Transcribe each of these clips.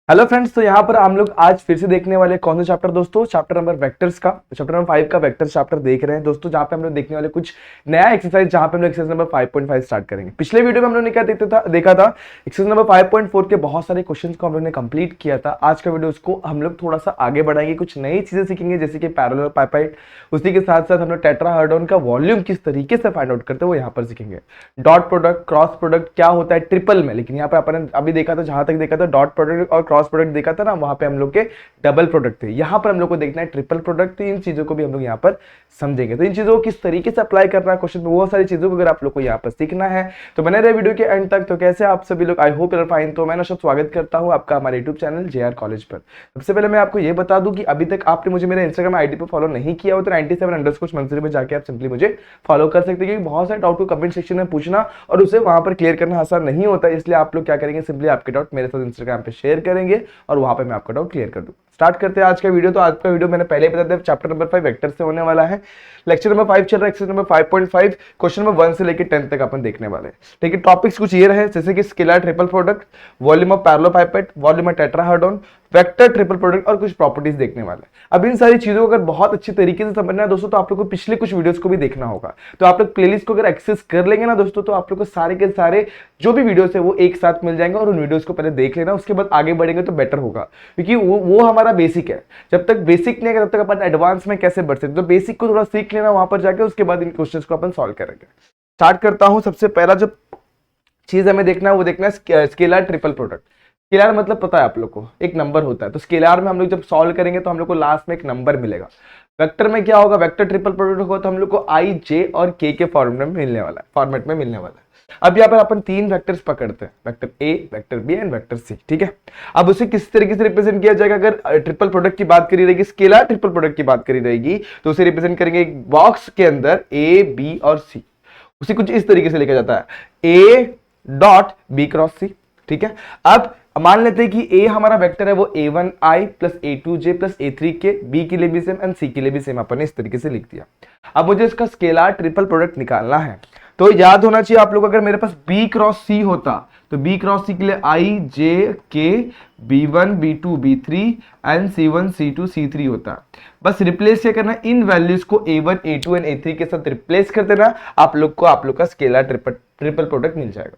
Hello friends, तो यहाँ पर हम लोग आज फिर से देखने वाले कौन सा चैप्टर दोस्तों, चैप्टर नंबर वेक्टर्स का। चैप्टर नंबर 5 का वेक्टर्स चैप्टर देख रहे हैं दोस्तों, जहाँ पे हम लोग देखने वाले कुछ नया एक्सरसाइज, जहाँ पे हम लोग एक्सरसाइज नंबर 5.5 स्टार्ट करेंगे। पिछले वीडियो में हम लोग ने क्या देखा था एक्सरसाइज नंबर 5.4 के बहुत सारे क्वेश्चंस को हम लोग ने कंप्लीट किया था। आज का वीडियो उसको हम लोग थोड़ा सा आगे बढ़ाएंगे, कुछ नई चीजें सीखेंगे, जैसे कि पैरेलल पाइपाइट। उसी के साथ साथ हम लोग टेट्राहेड्रॉन का वॉल्यूम किस तरीके से फाइंड आउट करते हैं वो यहाँ पर सीखेंगे। डॉट प्रोडक्ट, क्रॉस प्रोडक्ट क्या होता है ट्रिपल में, लेकिन यहाँ पे अपन अभी देखा था, जहां तक देखा था डॉट प्रोडक्ट और क्रॉस प्रोडक्ट देखा था ना, वहां पे हम लोग के डबल प्रोडक्ट थे। यहां पर हम लोग को देखना है ट्रिपल प्रोडक्ट। तो इन चीजों को भी हम लोग यहाँ पर समझेंगे। तो इन चीजों को किस तरीके से अप्लाई करना है क्वेश्चन में, वो सारी चीजों को अगर आप लोग को यहाँ पर सीखना है तो बने रहे वीडियो के एंड तक। तो कैसे आप सभी लोग, आई होप यूर फाइन। तो मैं नौशाद स्वागत करता हूँ आपका हमारे यूट्यूब चैनल JR कॉलेज पर। सबसे पहले मैं आपको ये बता दूं कि अभी तक आपने मुझे मेरे इंस्टाग्राम आईडी पर फॉलो नहीं किया हो तो 97_मंसूरी में जाके आप सिंपली मुझे फॉलो कर सकते हैं, क्योंकि बहुत सारे डाउट को कमेंट सेक्शन में पूछना और उसे वहां पर क्लियर करना आसान नहीं होता है। इसलिए आप लोग क्या करेंगे, सिंपली आपके डाउट मेरे साथ इंस्टाग्राम पे शेयर करेंगे और वहां पे मैं आपका डाउट क्लियर कर दूं। स्टार्ट करते हैं आज का वीडियो। तो आज का वीडियो मैंने पहले ही बता दिया, चैप्टर नंबर 5 वेक्टर से होने वाला है। लेक्चर नंबर 5 चल रहा है, एक्सरसाइज नंबर 5.5, क्वेश्चन नंबर 1 से लेकर 10 तक अपन देखने वाले हैं। ठीक है, टॉपिक्स कुछ ये रहे, जैसे कि scalar triple product, volume of parallel pipette, volume of tetrahedron, vector triple product और कुछ प्रॉपर्टीज देखने वाले हैं। अब इन सारी चीजों को अगर बहुत अच्छी तरीके से समझना है दोस्तों, तो आप लोग को पिछले कुछ वीडियोस को भी देखना होगा। तो आप लोग प्लेलिस्ट को अगर एक्सेस कर लेंगे ना दोस्तों, तो आप लोग को सारे के सारे जो भी वीडियोस है वो एक साथ मिल जाएंगे और उन वीडियोस को पहले देख लेना, उसके बाद आगे बढ़ेंगे तो बेटर होगा, क्योंकि वो हमारा बेसिक है। जब तक बेसिक नहीं है तब तक अपन एडवांस में कैसे बढ़ सकते। तो बेसिक को थोड़ा सीख लेना वहां पर जाके, उसके बाद इन क्वेश्चंस को अपन सॉल्व करेंगे। स्टार्ट करता हूं। सबसे पहला जो चीज हमें देखना है वो देखना है स्केलर ट्रिपल प्रोडक्ट। स्केलर मतलब पता है आप लोग को, एक नंबर होता है। तो स्केलर में हम लोग जब सॉल्व करेंगे तो हम लोग को लास्ट में एक नंबर मिलेगा। वेक्टर में क्या होगा, वेक्टर ट्रिपल प्रोडक्ट होगा तो हम लोग को I, J और K के फॉर्मेट में मिलने वाला है। अब यहाँ पर अपन 3 वेक्टर्स पकड़ते हैं, vector A, vector B and vector C। ठीक है, अब उसे किस तरीके से रिप्रेजेंट किया जाएगा। अगर ट्रिपल प्रोडक्ट की बात करी रहेगी, स्केलर ट्रिपल प्रोडक्ट की बात करी रहेगी, तो उसे रिप्रेजेंट करेंगे एक बॉक्स के अंदर A, B और C। उसे कुछ इस तरीके से लिखा जाता है A dot B cross C। ठीक है, अब मान लेते हैं कि A हमारा वेक्टर है वो A1I plus A2J plus A3K, B के लिए भी सेम एंड C के लिए भी सेम, अपन ने इस तरीके से लिख दिया। अब मुझे इसका स्केलर ट्रिपल प्रोडक्ट निकालना है, तो याद होना चाहिए आप लोग, अगर मेरे पास B क्रॉस C होता तो B क्रॉस C के लिए I, J, K, B1, B2, B3 and C1, C2, C3 होता। बस रिप्लेस क्या करना, इन वैल्यूज को A1, A2 एंड A3 के साथ रिप्लेस कर देना, आप लोग का स्केलर ट्रिपल प्रोडक्ट मिल जाएगा।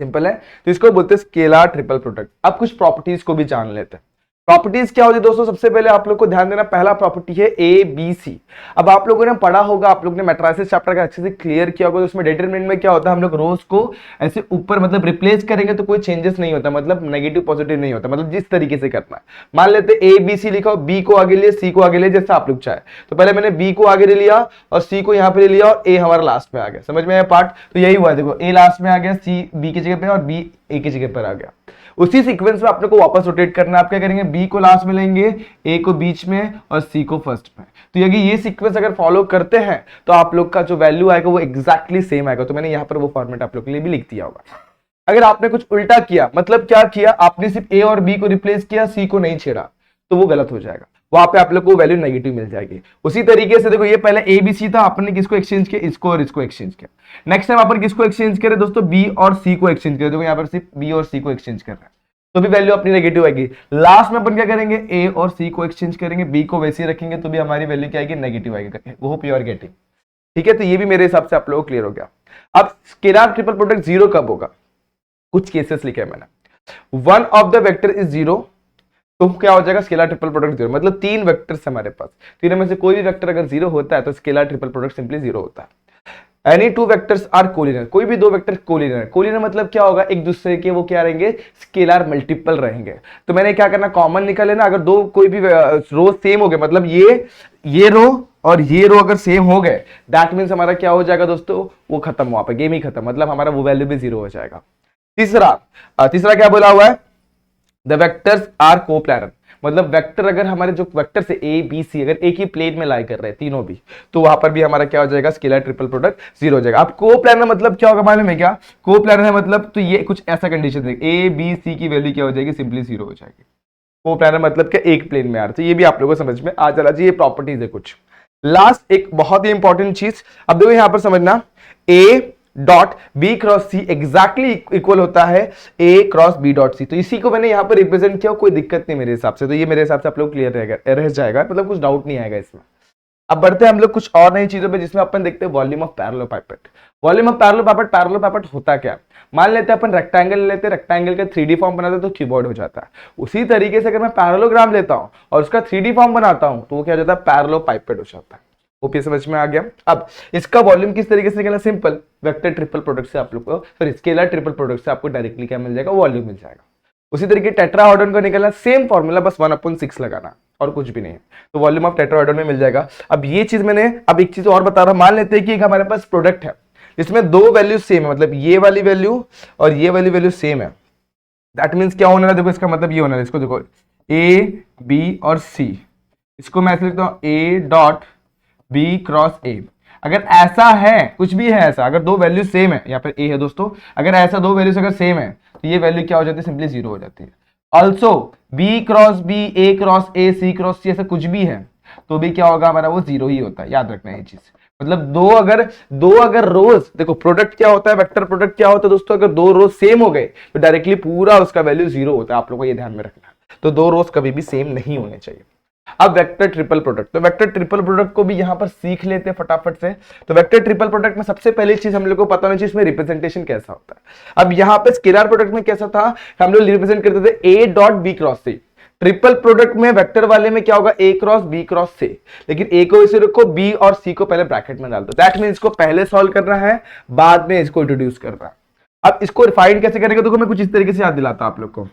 सिंपल है, तो इसको बोलते हैं स्केलर ट्रिपल प्रोडक्ट। अब कुछ प्रॉपर्टीज को भी जान लेते हैं। प्रॉपर्टीज क्या होती है दोस्तों, सबसे पहले आप लोग को ध्यान देना, पहला प्रॉपर्टी है ABC। अब आप लोगों ने पढ़ा होगा, आप लोग ने मैट्रिसेस चैप्टर का अच्छे से क्लियर किया होगा, तो उसमें डिटरमिनेंट में क्या होता है, हम लोग रोज को ऐसे ऊपर मतलब रिप्लेस करेंगे तो कोई चेंजेस नहीं होता, मतलब नेगेटिव पॉजिटिव नहीं होता, मतलब जिस तरीके से करना है। मान लेते ABC लिखा हो, B को आगे लिए, C को आगे लिए, जैसा आप लोग चाहे। तो पहले मैंने B को आगे ले लिया और C को यहाँ पे ले लिया और A हमारा लास्ट में आ गया। समझ में आया पार्ट? तो यही हुआ, देखो A लास्ट में आ गया, C B की जगह पे और B A की जगह पर आ गया। उसी सीक्वेंस में आपने को वापस रोटेट करना है। आप क्या करेंगे, B को लास्ट में लेंगे, A को बीच में और C को फर्स्ट में। तो ये सीक्वेंस अगर फॉलो करते हैं तो आप लोग का जो वैल्यू आएगा वो एग्जैक्टली सेम आएगा। तो मैंने यहाँ पर वो फॉर्मेट आप लोग के लिए भी लिख दिया होगा। अगर आपने कुछ उल्टा किया, मतलब क्या किया, आपने सिर्फ A और B को रिप्लेस किया, C को नहीं छेड़ा, तो वो गलत हो जाएगा, वहां पे आप लोग को वैल्यू नेगेटिव मिल जाएगी। उसी तरीके से देखो, ये पहले ABC था, आपने किसको एक्सचेंज किया, इसको और इसको एक्सचेंज किया। नेक्स्ट टाइम अपन किसको एक्सचेंज करें दोस्तों, B और C को एक्सचेंज करें। देखो यहाँ पर सिर्फ B और C को एक्सचेंज कर रहे हैं, तो भी वैल्यू अपनी नेगेटिव आएगी। लास्ट में अपन क्या करेंगे, A और C को एक्सचेंज करेंगे, B को वैसे ही रखेंगे, तो भी हमारी वैल्यू क्या आएगी, नेगेटिव आएगी। वो होप यू आर गेटिंग। ठीक है, तो ये भी मेरे हिसाब से आप लोगों को क्लियर हो गया। अब स्केलर ट्रिपल प्रोडक्ट जीरो कब होगा, कुछ केसेस लिखे मैंने। One of the vector is zero, तो क्या हो जाएगा, स्केलर ट्रिपल प्रोडक्ट जीरो। मतलब 3 वेक्टर्स हमारे पास, तीनों में से कोई भी वेक्टर अगर जीरो होता है तो scalar triple product simply zero होता है। एनी 2 वेक्टर्स आर कोलिनियर, कोई भी 2 वेक्टर कोलिनियर। कोलिनियर मतलब क्या होगा, एक दूसरे के वो क्या रहेंगे, स्केलर मल्टीपल रहेंगे। तो मैंने क्या करना, कॉमन निकाल लेना। अगर दो कोई भी रो सेम हो गए, मतलब ये रो और ये रो अगर सेम हो गए, दैट मीन्स हमारा क्या हो जाएगा दोस्तों, वो खत्म, वहां पर गेम ही खत्म, मतलब हमारा वो वैल्यू भी जीरो हो जाएगा। तीसरा क्या बोला हुआ है, द वेक्टर्स आर कोप्लैनर। मतलब वेक्टर अगर हमारे जो वेक्टर से A B C अगर एक ही प्लेन में लाई कर रहे हैं तीनों भी, तो वहां पर भी हमारा क्या हो जाएगा, स्केलर ट्रिपल प्रोडक्ट जीरो हो जाएगा। अब कोप्लैनर मतलब क्या होगा मालूम है क्या, कोप्लैनर है मतलब, तो ये कुछ ऐसा कंडीशन है, A B C की वैल्यू क्या हो जाएगी, सिंपली जीरो हो जाएगी। कोप्लैनर मतलब क्या, एक प्लेन में आ रहा है। तो ये भी आप लोगों को समझ में आ जाना चाहिए, प्रॉपर्टीज है कुछ। लास्ट एक बहुत ही इंपॉर्टेंट चीज, अब देखो यहां पर समझना, A dot B cross C exactly equal होता है A cross B dot C. तो इसी को मैंने यहां पर रिप्रेजेंट किया, कोई दिक्कत नहीं मेरे हिसाब से। तो ये मेरे हिसाब से आप लोग क्लियर रह जाएगा, मतलब कुछ डाउट नहीं आएगा इसमें। अब बढ़ते हैं हम लोग कुछ और नई चीजों पे, जिसमें अपन देखते हैं volume of parallel pipette. Volume of parallel pipette, parallel pipette होता क्या? मान लेते हैं अपन रेक्टेंगल लेते हैं, रेक्टेंगल का 3D फॉर्म बनाते हैं तो क्यूबॉइड हो जाता है। उसी तरीके से अगर मैं पैरेललोग्राम लेता हूं और उसका 3D फॉर्म बनाता हूं तो वो क्या हो जाता है? पैरेलल पाइपेट हो जाता है। ओपी समझ में आ गया? अब इसका वॉल्यूम किस तरीके से निकलना? सिंपल, वेक्टर ट्रिपल प्रोडक्ट से आप लोग को, सॉरी स्केलर ट्रिपल प्रोडक्ट से आपको डायरेक्टली क्या मिल जाएगा? वॉल्यूम मिल जाएगा। उसी तरीके टेट्राहेड्रॉन को निकलना, सेम फॉर्मूला, बस 1/6 लगाना और कुछ भी नहीं है, तो वॉल्यूम ऑफ टेट्राहेड्रॉन में मिल जाएगा। अब ये चीज मैंने, अब एक चीज और बता रहा हूं, मान लेते हैं कि एक हमारे पास प्रोडक्ट है जिसमें दो वैल्यू सेम है, मतलब ये वाली वैल्यू और ये वाली वैल्यू सेम है। दैट मीन्स क्या होने वाला? देखो इसका मतलब ये होने वाला, इसको देखो ए बी और सी, इसको मैं ऐसे लिखता हूं A dot B cross A. अगर ऐसा है, कुछ भी है ऐसा, अगर दो वैल्यू सेम है, यहाँ पर ए है दोस्तों, अगर ऐसा दो वैल्यूज अगर सेम है तो ये वैल्यू क्या हो जाती है? सिंपली 0 हो जाती है। Also b cross b, a cross a, c cross c, ऐसा कुछ भी है तो भी क्या होगा हमारा? वो 0 ही होता है। याद रखना ये चीज, मतलब दो अगर रोज, देखो प्रोडक्ट क्या होता है, वेक्टर प्रोडक्ट क्या होता है दोस्तों, अगर दो रोज सेम हो गए तो डायरेक्टली पूरा उसका वैल्यू 0 होता है। आप लोगों को ये ध्यान में रखना है। तो दो रोज कभी भी सेम नहीं होने चाहिए। अब वेक्टर ट्रिपल प्रोडक्ट, तो वेक्टर ट्रिपल प्रोडक्ट को भी यहां पर सीख लेते हैं फटाफट से। तो वेक्टर ट्रिपल प्रोडक्ट में सबसे पहली चीज हम लोग को पता होनी चाहिए, इसमें रिप्रेजेंटेशन कैसा होता है। अब यहां पे स्केलर प्रोडक्ट में कैसा था? हम लोग रिप्रेजेंट करते थे A dot B cross C. Triple product में वेक्टर वाले में क्या होगा? A cross B cross C, लेकिन ए को इसे रखो, बी और सी को पहले ब्रैकेट में डाल दो। दैट मीन इसको पहले सॉल्व करना है, बाद में इसको इंट्रोड्यूस करना है। अब इसको रिफाइंड कैसे करेंगे? तो मैं कुछ इस तरीके से याद दिलाता आप लोग को,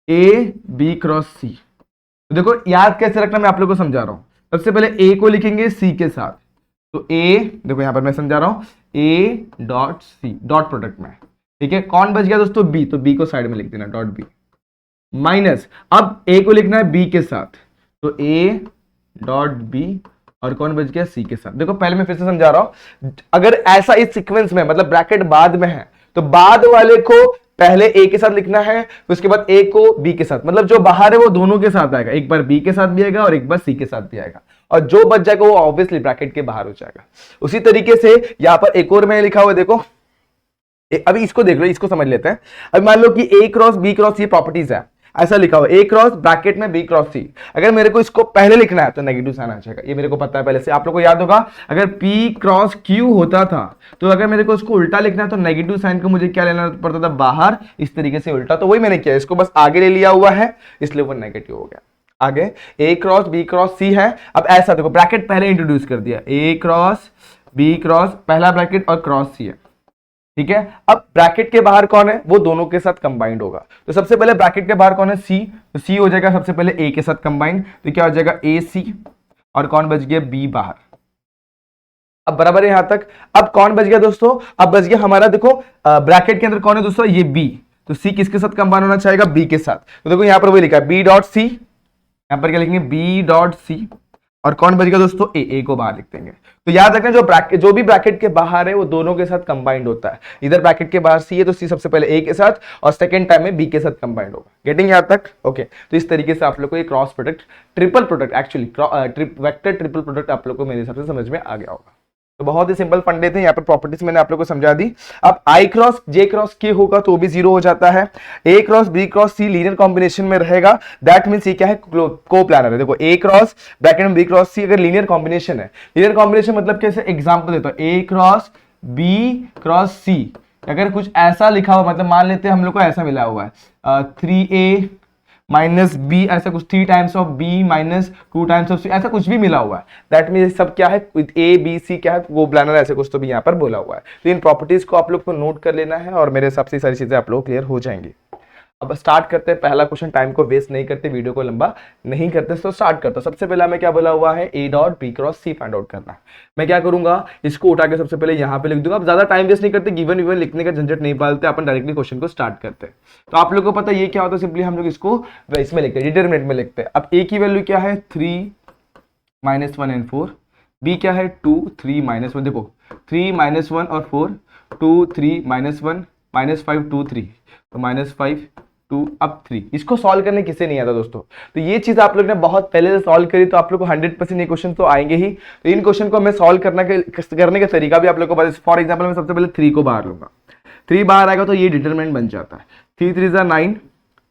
ए बी क्रॉस सी। तो देखो याद कैसे रखना मैं आप लोगों को समझा रहा हूं। सबसे पहले ए को लिखेंगे सी के साथ, तो ए, देखो यहां पर मैं समझा रहा हूं, A dot C dot product में, ठीक है। कौन बच गया दोस्तों? बी, तो बी को साइड में लिख देना, डॉट बी माइनस, अब ए को लिखना है बी के साथ, तो ए डॉट बी, और कौन बच गया? सी के साथ। देखो पहले मैं फिर से समझा रहा हूं, अगर ऐसा इस सीक्वेंस में, मतलब ब्रैकेट बाद में है तो बाद वाले को पहले ए के साथ लिखना है, उसके बाद ए को बी के साथ, मतलब जो बाहर है वो दोनों के साथ आएगा, एक बार बी के साथ भी आएगा और एक बार सी के साथ भी आएगा, और जो बच जाएगा वो ऑब्वियसली ब्रैकेट के बाहर हो जाएगा। उसी तरीके से यहां पर एक और मैंने लिखा हुआ है, देखो अभी इसको देख लो, इसको समझ लेते हैं। अभी मान लो कि ए क्रॉस बी क्रॉस ये प्रॉपर्टीज है, ऐसा लिखा हुआ ए क्रॉस ब्रैकेट में बी क्रॉस सी। अगर मेरे को इसको पहले लिखना है तो नेगेटिव साइन आ जाएगा, ये मेरे को पता है पहले से। आप लोगों को याद होगा अगर पी क्रॉस क्यू होता था तो अगर मेरे को इसको उल्टा लिखना है तो नेगेटिव साइन को मुझे क्या लेना पड़ता था? बाहर, इस तरीके से उल्टा। तो वही मैंने किया, इसको बस आगे ले लिया हुआ है, इसलिए वो नेगेटिव हो गया। आगे ए क्रॉस बी क्रॉस सी है। अब ऐसा देखो, ब्रैकेट पहले इंट्रोड्यूस कर दिया, ए क्रॉस बी क्रॉस, पहला ब्रैकेट और क्रॉस सी है, ठीक है। अब ब्रैकेट के बाहर कौन है? वो दोनों के साथ कंबाइंड होगा। तो सबसे पहले ब्रैकेट के बाहर कौन है? सी, तो सी हो जाएगा सबसे पहले ए के साथ कंबाइंड, तो क्या हो जाएगा? ए सी, और कौन बच गया? बी बाहर। अब बराबर है यहां तक। अब कौन बच गया दोस्तों? अब बच गया हमारा, देखो ब्रैकेट के अंदर कौन है दोस्तों? ये बी, तो सी किसके साथ कंबाइंड होना चाहेगा? बी के साथ। तो देखो यहां पर वही लिखा है बी डॉट सी, यहां पर क्या लिखेंगे? बी डॉट सी, और कौन बच गया दोस्तों? ए को बाहर लिख देंगे। तो याद रखना जो भी ब्रैकेट के बाहर है वो दोनों के साथ कंबाइंड होता है। इधर ब्रैकेट के बाहर सी है तो सी सबसे पहले ए के साथ और सेकंड टाइम में बी के साथ कंबाइंड होगा। गेटिंग यहां तक? ओके। तो इस तरीके से आप लोग को ये cross product, triple product, actually vector triple product आप लोग को मेरे हिसाब से समझ में आ गया होगा। तो बहुत ही सिंपल फंडे थे, यहाँ पर प्रॉपर्टीज मैंने आप लोगों को समझा दी। अब आई क्रॉस जे क्रॉस के होगा तो भी 0 हो जाता है। A cross B cross C linear combination में रहेगा, दैट मींस ये क्या है? को प्लानर है। देखो ए क्रॉस ब्रैकेट में बी क्रॉस सी अगर लीनियर कॉम्बिनेशन है, लीनियर कॉम्बिनेशन मतलब कैसे? एग्जांपल देता हूं, ए क्रॉस बी क्रॉस सी, अगर कुछ ऐसा लिखा हुआ, मतलब मान लेते हैं हम लोग को ऐसा मिला हुआ है 3a माइनस बी, ऐसा कुछ 3 times of b minus 2 times of c, ऐसा कुछ भी मिला हुआ है, दैट मींस सब क्या है? ए बी सी क्या है? वो प्लानर, ऐसे कुछ तो भी यहाँ पर बोला हुआ है। तो इन प्रॉपर्टीज को आप लोग को नोट कर लेना है और मेरे हिसाब से सारी चीजें आप लोग क्लियर हो जाएंगी। अब स्टार्ट करते हैं पहला क्वेश्चन, टाइम को वेस्ट नहीं करते, वीडियो को लंबा नहीं करते, तो स्टार्ट करता हूं। सबसे पहला मैं क्या बोला हुआ है? A dot B cross C find out करना है। मैं क्या करूंगा? इसको उठा के सबसे पहले यहां पे लिख दूंगा। अब ज्यादा टाइम वेस्ट नहीं करते, गिवन विवन लिखने का झंझट नहीं पालते, अपन डायरेक्टली क्वेश्चन को स्टार्ट करते हैं। तो आप लोगों को पता है ये क्या होता है? सिंपली हम लोग इसको इसमें लिखते हैं, डिटरमिनेंट में लिखते हैं। अब ए की वैल्यू क्या है? 3 -1 and 4, बी क्या है? 2 3 -1, देखो 3 -1 और 4, 2 3 -1 -5 2 3, तो -5 2 अब 3। इसको सॉल्व करने किसे नहीं आता दोस्तों, तो ये चीज आप लोग ने बहुत पहले से सॉल्व करी तो आप लोग को 100% ये क्वेश्चन तो आएंगे ही। तो इन क्वेश्चन को हमें सॉल्व करने का तरीका भी आप लोग को बता। फॉर एग्जाम्पल मैं सबसे पहले 3 को बाहर लूंगा, 3 बाहर आएगा तो ये डिटरमिनेंट बन जाता है 3 3 जा 9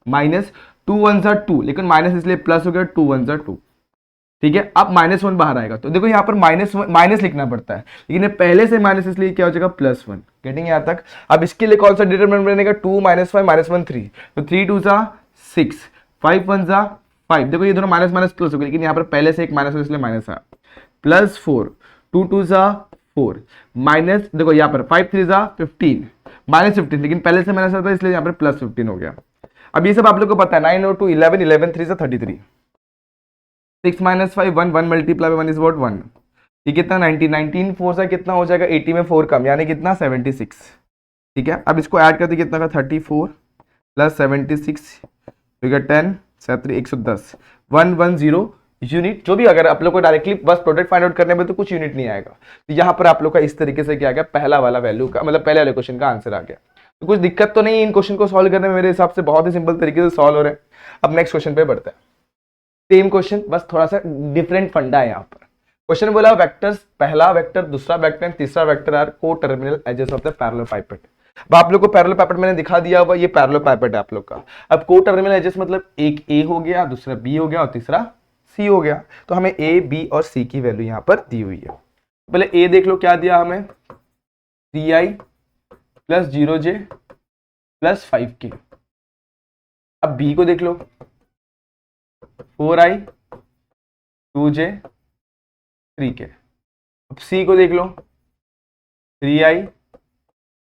माइनस 2 1 जा 2, लेकिन माइनस इसलिए प्लस हो गया 2 1 जा 2, ठीक है। अब -1 बाहर आएगा तो देखो यहाँ पर माइनस लिखना पड़ता है, लेकिन पहले से माइनस इसलिए क्या हो जाएगा +1। गेटिंग यहाँ तक। अब इसके लिए कौन सा डिटरमिनेंट बनेगा 2 - 5 -1 3, तो 3 2 जा 6 5 1 जा 5। देखो ये दोनों माइनस माइनस प्लस हो गए, लेकिन यहाँ पर पहले से एक माइनस हो इसलिए माइनस आया +4 2 2 जा 4 माइनस, देखो यहाँ पर 5 3 जा 15 -15, लेकिन पहले से माइनस आता इसलिए यहाँ पर +15 हो गया। अब ये सब आप लोग को पता है 9 और 2 11 11 3 जा 33 6 - 5 1 1 मल्टीप्लाई 1 इज व्हाट 1। ये कितना 19 19 4 से कितना हो जाएगा 80 में 4 कम यानी कितना 76, ठीक है। अब इसको ऐड करते कितना का 34 प्लस 76 तो 10 7 110 110 यूनिट। जो भी अगर आप लोग को डायरेक्टली बस प्रोडक्ट फाइंड आउट करने में तो कुछ यूनिट नहीं आएगा, तो यहाँ पर आप लोग का इस तरीके से क्या आ गया पहला वाला वैल्यू का मतलब पहले वाले क्वेश्चन का आंसर आ गया। तो कुछ दिक्कत तो नहीं है इन क्वेश्चन को सॉल्व करने में, मेरे हिसाब से बहुत ही सिंपल तरीके से सॉल्व हो रहे हैं। अब नेक्स्ट क्वेश्चन पे बढ़ते हैं। सेम क्वेश्चन बस थोड़ा सा डिफरेंट फंडा है यहाँ पर। क्वेश्चन बोला वेक्टर्स, पहला वेक्टर दूसरा वेक्टर एंड तीसरा vector are coterminal edges of the parallelepiped. अब आप लोग को पैरेलल पाइपेट मैंने दिखा दिया हुआ, ये पैरेलल पाइपेट है आप लोग का। अब को टर्मिनल एजेस मतलब एक ए हो गया, दूसरा बी हो गया और तीसरा सी हो गया। तो हमें ए बी और सी की वैल्यू यहाँ पर दी हुई है। पहले ए देख लो क्या दिया हमें 3i plus 0j plus 5k। अब बी को देख लो 4i 2j 3k। अब सी को देख लो 3i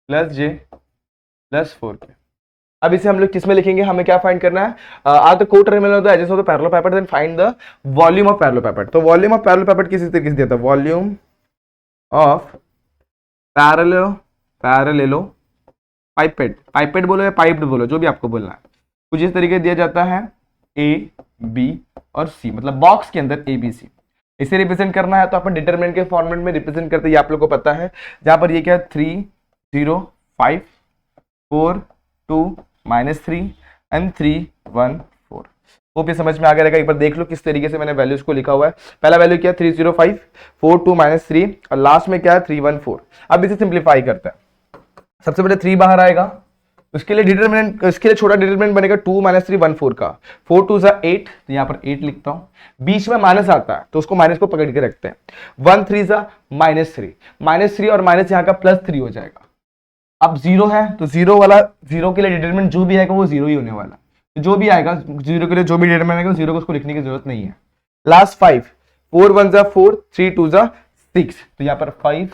plus j plus 4k। अब इसे हम लोग किस में लिखेंगे, हमें क्या फाइंड करना है, are the coterminal of the edges of the parallelepiped then find the volume of parallelepiped. तो वॉल्यूम ऑफ पैरेलल पाइपेट किस तरीके से दिया था, volume of parallelepiped, pipette बोलो या पाइप्ड बोलो जो भी आपको बोलना है, कुछ इस तरीके दिया जाता है ए बी और सी, मतलब बॉक्स के अंदर ए बी सी। इसे रिप्रेजेंट करना है तो अपन डिटरमिनेंट के फॉर्मेट में रिप्रेजेंट करते हैं, ये आप लोग को पता है। जहां पर ये क्या 3 0 5 4 2 -3 एंड 3 1 4। वो भी समझ में आ गया रहेगा। एक बार देख लो किस तरीके से मैंने वैल्यूज को लिखा हुआ है। पहला वैल्यू क्या 3 0 5 4 2 -3 और लास्ट में क्या है 3 1 4। अब इसे सिंप्लीफाई करते हैं। सबसे पहले 3 बाहर आएगा, उसके लिए डिटरमिनेंट, इसके लिए छोटा डिटरमिनेंट बनेगा 2 - 3 1 4 का 4 2 जा 8, तो यहाँ पर 8 लिखता हूं। बीच में माइनस आता है तो उसको माइनस को पकड़ के रखते हैं। 1 3 जा -3 और माइनस यहाँ का +3 हो जाएगा। अब 0 है तो 0 वाला 0 के लिए डिटरमिनेंट जो भी आएगा वो 0 ही होने वाला, तो जो भी आएगा 0 के लिए जो भी डिटरमिनेंट आएगा 0 को उसको लिखने की जरूरत नहीं है। लास्ट 5 4 1 जा 4 3 2 जा 6, तो यहाँ पर 5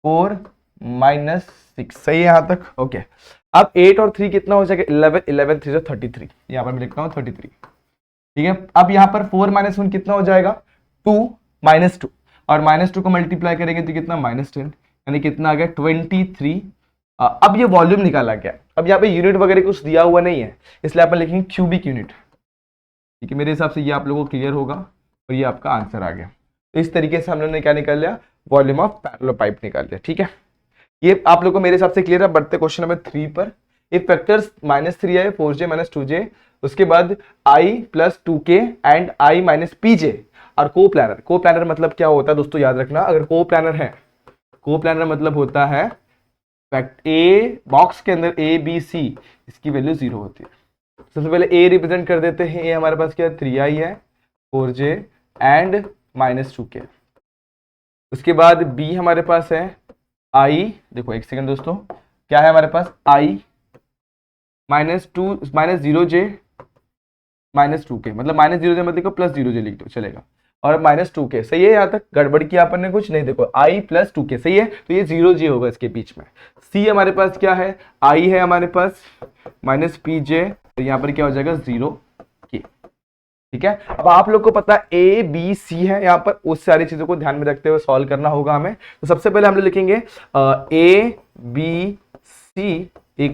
4 -6 सही है यहाँ तक, ओके। अब 8 और 3 कितना हो जाएगा 11 11 3 33, यहाँ पर मैं लिखता हूँ 33, ठीक है। अब यहाँ पर 4 - 1 कितना हो जाएगा 2 -2 और -2 को मल्टीप्लाई करेंगे तो कितना -10 यानी कितना आ गया 23। अब ये वॉल्यूम निकाला गया। अब यहाँ पे यूनिट वगैरह कुछ दिया हुआ नहीं है, इसलिए आप लिखेंगे क्यूबिक यूनिट, ठीक है। मेरे हिसाब से ये आप लोगों को क्लियर होगा और ये आपका आंसर आ गया। तो इस तरीके से हम लोगों ने क्या निकाल लिया, वॉल्यूम ऑफ पैरेलल पाइप निकाल लिया, ठीक है। ये आप लोग को मेरे हिसाब से क्लियर है। बढ़ते क्वेश्चन नंबर 3 पर। If factors -3i 4j -2j, उसके बाद i + 2k and i - pj और को प्लानर। को प्लानर मतलब क्या होता है दोस्तों, याद रखना, अगर को प्लानर है, को प्लानर मतलब होता है ए बॉक्स के अंदर ए बी सी, इसकी वैल्यू 0 होती है। सबसे पहले ए रिप्रेजेंट कर देते हैं, ए हमारे पास क्या 3i है 4j एंड -2k। उसके बाद बी हमारे पास है i, देखो एक सेकंड दोस्तों, क्या है हमारे पास i -0j -2k, मतलब -0j मतलब +0j लिख दो चलेगा, और -2k सही है। यहाँ तक गड़बड़ किया अपन ने कुछ नहीं, देखो i + 2k सही है, तो ये 0j होगा इसके बीच में। c हमारे पास क्या है, i है हमारे पास -pj, तो यहाँ पर क्या हो जाएगा 0k, ठीक है। अब आप लोग को पता है a b c है, यहाँ पर उस सारी चीजों को ध्यान में रखते हुए सॉल्व करना होगा हमें। तो सबसे पहले हम लोग लिखेंगे a b c =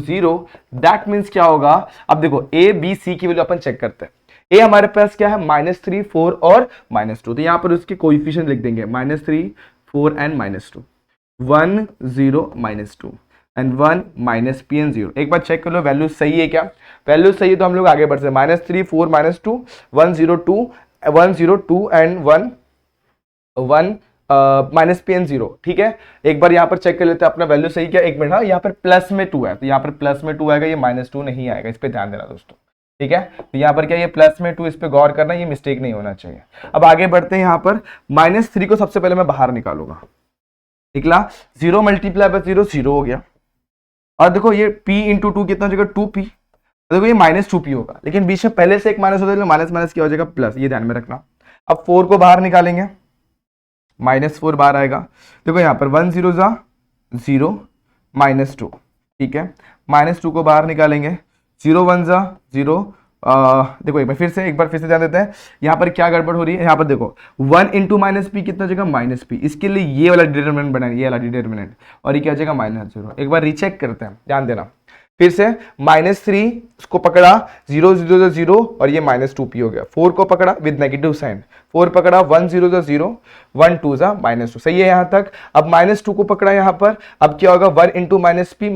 0, that means क्या होगा। अब देखो a b c की वैल्यू अपन चेक करते हैं। a हमारे पास क्या है -3 4 और -2, तो यहाँ पर उसके कोएफिशिएंट लिख देंगे -3 4 and -2 1 0 -2। And 1 minus P and 0। एक बार चेक कर लो वैल्यू सही है क्या, वैल्यू सही है तो हम लोग आगे बढ़ सकते हैं। -3 4 -2 102 102 एंड 1 1 माइनस पी एन 0। ठीक है, एक बार यहाँ पर चेक कर लेते हैं अपना वैल्यू सही क्या। एक मिनट, हाँ यहाँ पर प्लस में 2 है तो यहाँ पर प्लस में 2 आएगा, ये -2 नहीं आएगा, इस पर ध्यान देना दोस्तों। ठीक है, तो यहाँ पर क्या ये प्लस में 2, इस पर गौर करना, ये मिस्टेक नहीं होना चाहिए। अब आगे बढ़ते हैं, यहाँ पर -3 को सबसे पहले मैं बाहर निकालूंगा। निकला 0 मल्टीप्लाई बाय 0 0 हो गया। और देखो ये p इंटू 2 कितना हो जाएगा 2p, देखो ये -2p होगा, लेकिन बीच में पहले से एक माइनस होता है, माइनस माइनस क्या हो जाएगा प्लस, ये ध्यान में रखना। अब 4 को बाहर निकालेंगे, -4 बाहर आएगा। देखो यहाँ पर 1 0 जा 0 -2। ठीक है, -2 को बाहर निकालेंगे, 0 1 जा 0। देखो एक बार फिर से ध्यान देते हैं, यहाँ पर क्या गड़बड़ हो रही है। यहाँ पर देखो 1 इंटू माइनस पी कितना हो जाएगा -p, इसके लिए ये वाला डिटरमिनेंट बनाएंगे, ये वाला डिटरमिनेंट, और ये क्या हो जाएगा -0। एक बार रीचेक करते हैं, ध्यान देना। फिर से -3 को पकड़ा, 0 0 0 और ये -2p हो गया। 4 को पकड़ा विद नेगेटिव साइन, 4 पकड़ा 1 0 0 1 2 -2, सही है यहाँ तक। अब -2 को पकड़ा यहाँ पर, अब क्या होगा 1 इंटू -p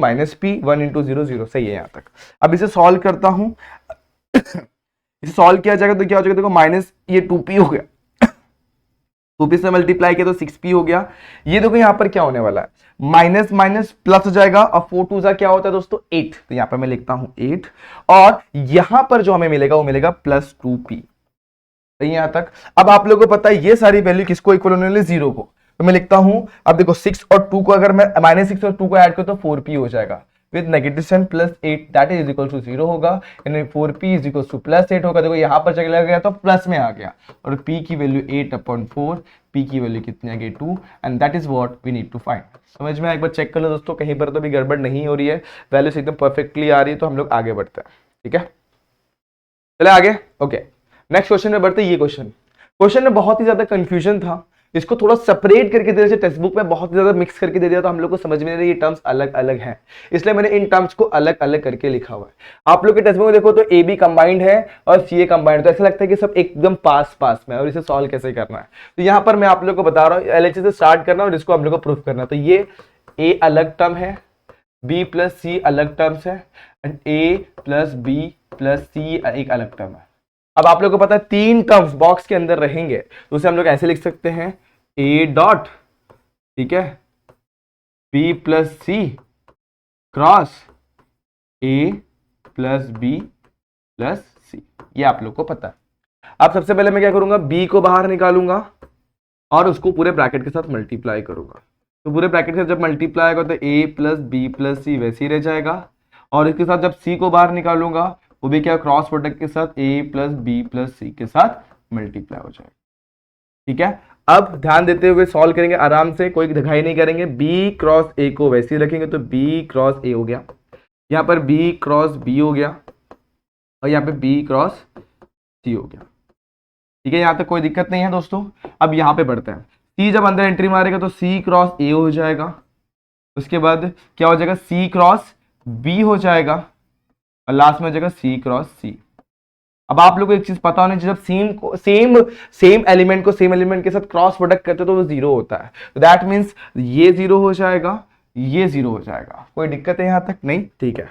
1 इंटू 0 0, सही है यहाँ तक। अब इसे सॉल्व करता हूँ, इसे सॉल्व किया जाएगा तो क्या हो जाएगा, देखो माइनस ये 2p हो गया, 2p से मल्टीप्लाई किया तो 6p हो गया। ये देखो यहाँ पर क्या होने वाला है, माइनस माइनस प्लस हो जाएगा, और 4 2 जा क्या होता है दोस्तों 8, तो यहाँ पर मैं लिखता हूं 8, और यहां पर जो हमें मिलेगा वो मिलेगा +2p। सही है यहाँ तक। अब आप लोगों को पता है ये सारी वैल्यू किसको इक्वल होने वाली, 0 को, तो मैं लिखता हूं, अब देखो 6 और 2 को अगर मैं -6 और 2 को ऐड करूं तो 4p हो जाएगा with negative sign +8 that is equal to 0 होगा, यानी 4p इज इक्वल टू +8 होगा। देखो यहाँ पर चला गया तो प्लस में आ गया, और p की वैल्यू 8/4, p की वैल्यू कितनी आ गई 2, and that is what we need to find. समझ में, एक बार चेक कर लो दोस्तों, कहीं पर तो भी गड़बड़ नहीं हो रही है, वैल्यूज एकदम परफेक्टली आ रही है, तो हम लोग आगे बढ़ते हैं। ठीक है, चले आगे। ओके, नेक्स्ट क्वेश्चन में बढ़ते हैं। ये क्वेश्चन में बहुत ही ज्यादा कंफ्यूजन था, इसको थोड़ा सेपरेट करके दे दिया, टेक्स्ट बुक में बहुत ज्यादा मिक्स करके दे दिया, तो हम लोग को समझ में नहीं, ये टर्म्स अलग अलग हैं, इसलिए मैंने इन टर्म्स को अलग अलग करके लिखा हुआ है। आप लोग के टेक्स्ट बुक में देखो तो ए बी कंबाइंड है और सी ए कंबाइंड, तो ऐसा लगता है कि सब एकदम पास पास में, और इसे सॉल्व कैसे करना है, तो यहाँ पर मैं आप लोग को बता रहा हूँ एलएचएस से स्टार्ट करना और इसको हम लोग को प्रूफ करना। तो ये ए अलग टर्म है, बी प्लस सी अलग टर्म्स है, and a plus b plus c एक अलग टर्म है। अब आप लोग को पता है 3 टर्म्स बॉक्स के अंदर रहेंगे, तो उसे हम लोग ऐसे लिख सकते हैं ए डॉट, ठीक है, b plus c cross a plus b plus c, ये आप लोग को पता है। अब सबसे पहले मैं क्या करूंगा, बी को बाहर निकालूंगा और उसको पूरे ब्रैकेट के साथ मल्टीप्लाई करूंगा, तो पूरे ब्रैकेट के साथ जब मल्टीप्लाई होगा तो ए प्लस बी प्लस सी वैसे ही रह जाएगा, और इसके साथ जब सी को बाहर निकालूंगा वो भी क्या क्रॉस प्रोडक्ट के साथ ए प्लस बी प्लस सी के साथ मल्टीप्लाई हो जाएगा। ठीक है, अब ध्यान देते हुए सॉल्व करेंगे आराम से, कोई धगाई नहीं करेंगे। बी क्रॉस ए को वैसे ही रखेंगे तो बी क्रॉस ए हो गया, यहाँ पर बी क्रॉस बी हो गया, और यहाँ पे बी क्रॉस सी हो गया। ठीक है, यहाँ तक कोई दिक्कत नहीं है दोस्तों। अब यहाँ पे बढ़ते हैं, सी जब अंदर एंट्री मारेगा तो सी क्रॉस ए हो जाएगा, उसके बाद क्या हो जाएगा सी क्रॉस बी हो जाएगा, और लास्ट में हो जाएगा सी क्रॉस सी। अब आप लोग को एक चीज पता होनी चाहिए, जब सेम एलिमेंट को सेम एलिमेंट के साथ क्रॉस प्रोडक्ट करते तो वो 0 होता है, तो दैट मींस ये 0 हो जाएगा, ये 0 हो जाएगा। कोई दिक्कत है यहाँ तक नहीं? ठीक है,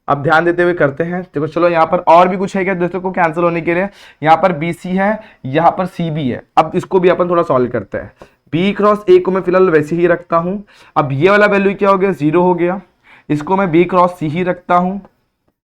अब ध्यान देते हुए करते हैं। देखो चलो यहाँ पर और भी कुछ है क्या दोस्तों को कैंसिल होने के लिए, यहाँ पर बी सी है, यहाँ पर सी बी है। अब इसको भी अपन थोड़ा सॉल्व करते हैं। बी क्रॉस ए को मैं फिलहाल वैसे ही रखता हूँ, अब ये वाला वैल्यू क्या हो गया 0 हो गया, इसको मैं बी क्रॉस सी ही रखता हूँ।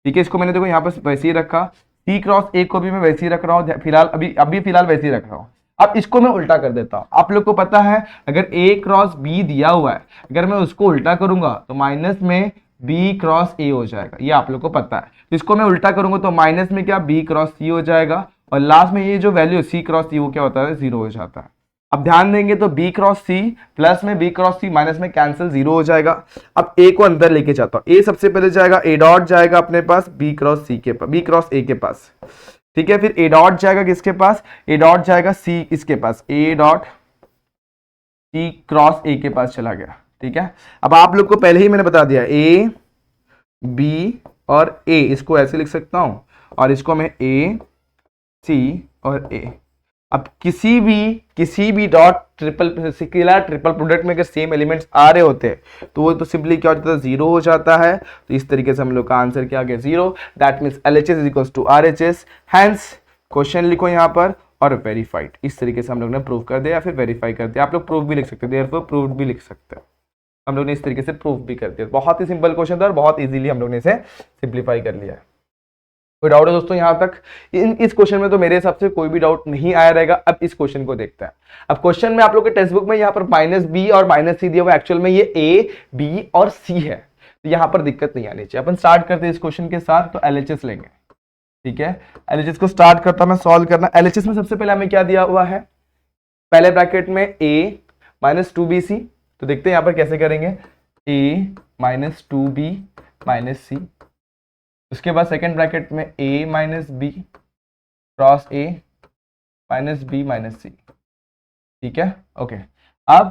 ठीक है, इसको मैंने देखो यहाँ पर वैसे ही रखा, सी क्रॉस ए को भी मैं वैसे ही रख रहा हूँ फिलहाल, अभी फिलहाल वैसे ही रख रहा हूँ। अब इसको मैं उल्टा कर देता हूँ। आप लोग को पता है अगर ए क्रॉस बी दिया हुआ है, अगर मैं उसको उल्टा करूंगा तो माइनस में बी क्रॉस ए हो जाएगा, ये आप लोग को पता है। तो इसको मैं उल्टा करूंगा तो माइनस में क्या बी क्रॉस सी हो जाएगा, और लास्ट में ये जो वैल्यू सी क्रॉस सी वो क्या होता है 0 हो जाता है। अब ध्यान देंगे तो बी क्रॉस सी प्लस में बी क्रॉस सी माइनस में कैंसिल 0 हो जाएगा। अब ए को अंदर लेके जाता हूं, ए सबसे पहले जाएगा, ए डॉट जाएगा अपने पास बी क्रॉस सी के पास, बी क्रॉस ए के पास। ठीक है, फिर ए डॉट जाएगा किसके पास, ए डॉट जाएगा सी इसके पास, ए डॉट सी क्रॉस ए के पास चला गया। ठीक है, अब आप लोग को पहले ही मैंने बता दिया ए बी और ए, इसको ऐसे लिख सकता हूं, और इसको मैं ए सी और ए। अब किसी भी dot triple scalar triple product में अगर सेम एलिमेंट्स आ रहे होते हैं तो वो तो सिंपली क्या हो जाता है, जीरो हो जाता है। तो इस तरीके से हम लोग का आंसर क्या आ गया, zero. That means LHS is equals to RHS। Hence question लिखो यहाँ पर और वेरीफाइड। इस तरीके से हम लोग ने प्रूव कर दिया या फिर वेरीफाई कर दिया। आप लोग प्रूफ भी लिख सकते हैं, देयरफॉर प्रूफ भी लिख सकते हैं। हम लोग ने इस तरीके से प्रूफ भी कर दिया। बहुत ही सिंपल क्वेश्चन था और बहुत इजीली हम लोग ने इसे सिंप्लीफाई कर लिया है। कोई डाउट है दोस्तों यहाँ तक? इस क्वेश्चन में तो मेरे हिसाब से कोई भी डाउट नहीं आया रहेगा। अब इस क्वेश्चन को देखते हैं। अब क्वेश्चन में आप लोग के टेक्स्ट बुक में यहाँ पर -b और -c दिया हुआ, एक्चुअल में ये a, b और c है, तो यहाँ पर दिक्कत नहीं आनी चाहिए। अपन स्टार्ट करते हैं इस क्वेश्चन के साथ। तो LHS लेंगे, ठीक है। LHS को स्टार्ट करता मैं सॉल्व करना। LHS में सबसे पहले हमें क्या दिया हुआ है, पहले ब्रैकेट में a - 2bc। तो देखते हैं यहाँ पर कैसे करेंगे, a - 2b - c। उसके बाद सेकेंड ब्रैकेट में a - b cross a -b - c, ठीक है, ओके। अब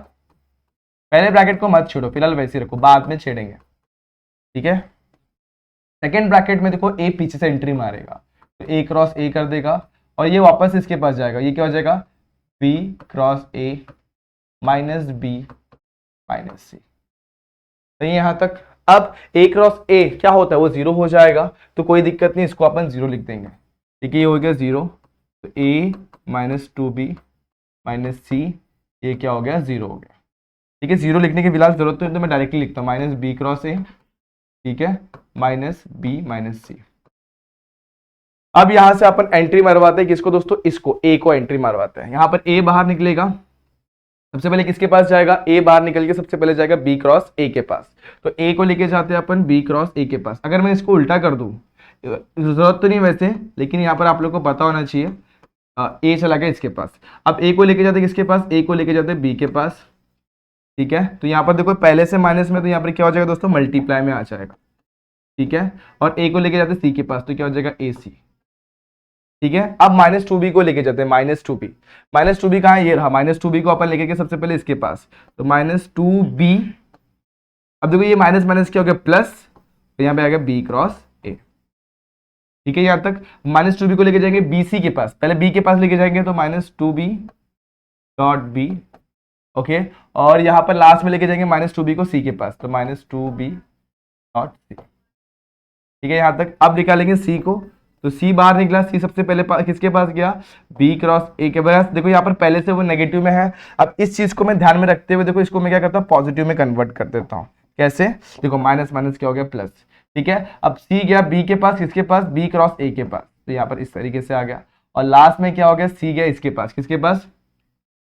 पहले ब्रैकेट को मत छेड़ो, फिलहाल वैसे ही रखो, बाद में छेड़ेंगे, ठीक है। सेकेंड ब्रैकेट में देखो a पीछे से एंट्री मारेगा तो a क्रॉस a कर देगा और ये वापस इसके पास जाएगा। ये क्या हो जाएगा, b cross a -b -c। तो यहाँ तक। अब a क्रॉस a क्या होता है, वो जीरो हो जाएगा, तो कोई दिक्कत नहीं, इसको अपन जीरो लिख देंगे, ठीक है। ये हो गया जीरो, तो a - 2b - c, ये क्या हो गया, जीरो हो गया, ठीक है। जीरो लिखने की फिलहाल जरूरत तो मैं डायरेक्टली लिखता हूँ, -b क्रॉस a, ठीक है, -b - c। अब यहां से अपन एंट्री मरवाते हैं किसको दोस्तों, इसको, a को एंट्री मरवाते हैं। यहां पर a बाहर निकलेगा, सबसे पहले किसके पास जाएगा, a बाहर निकल के सबसे पहले जाएगा b क्रॉस a के पास। तो a को लेके जाते हैं अपन b क्रॉस a के पास। अगर मैं इसको उल्टा कर दूं, जरूरत तो नहीं वैसे, लेकिन यहाँ पर आप लोग को पता होना चाहिए, a चला गया इसके पास। अब a को लेके जाते किसके पास, a को लेके जाते b के पास, ठीक है। तो यहाँ पर देखो पहले से माइनस में, तो यहाँ पर क्या हो जाएगा दोस्तों, मल्टीप्लाई में आ जाएगा, ठीक है। और a को लेके जाते c के पास, तो क्या हो जाएगा ac, ठीक है। अब -2b को लेके जाते हैं, -2b कहाँ है, ये रहा। -2b को अपन लेके गए सबसे पहले इसके पास, तो -2b। अब देखो ये माइनस माइनस क्या हो गया, प्लस, तो यहाँ पे आ गया b क्रॉस a, ठीक है। यहाँ तक -2b को लेके जाएंगे bc के पास, पहले b के पास लेके जाएंगे, तो -2b डॉट b, ओके। और यहाँ पर लास्ट में लेके जाएंगे -2b को c के पास, तो -2b डॉट c, ठीक है। यहाँ तक। अब निकालेंगे c को, तो c बाहर निकला, c सबसे पहले किसके पास गया, b क्रॉस a के पास। देखो यहाँ पर पहले से वो नेगेटिव में है। अब इस चीज को मैं ध्यान में रखते हुए देखो इसको मैं क्या करता हूँ, पॉजिटिव में कन्वर्ट कर देता हूँ। कैसे, देखो माइनस माइनस क्या हो गया, प्लस, ठीक है। अब c गया b के पास, किसके पास, b क्रॉस a के पास, तो यहाँ पर इस तरीके से आ गया। और लास्ट में क्या हो गया, c गया इसके पास, किसके पास,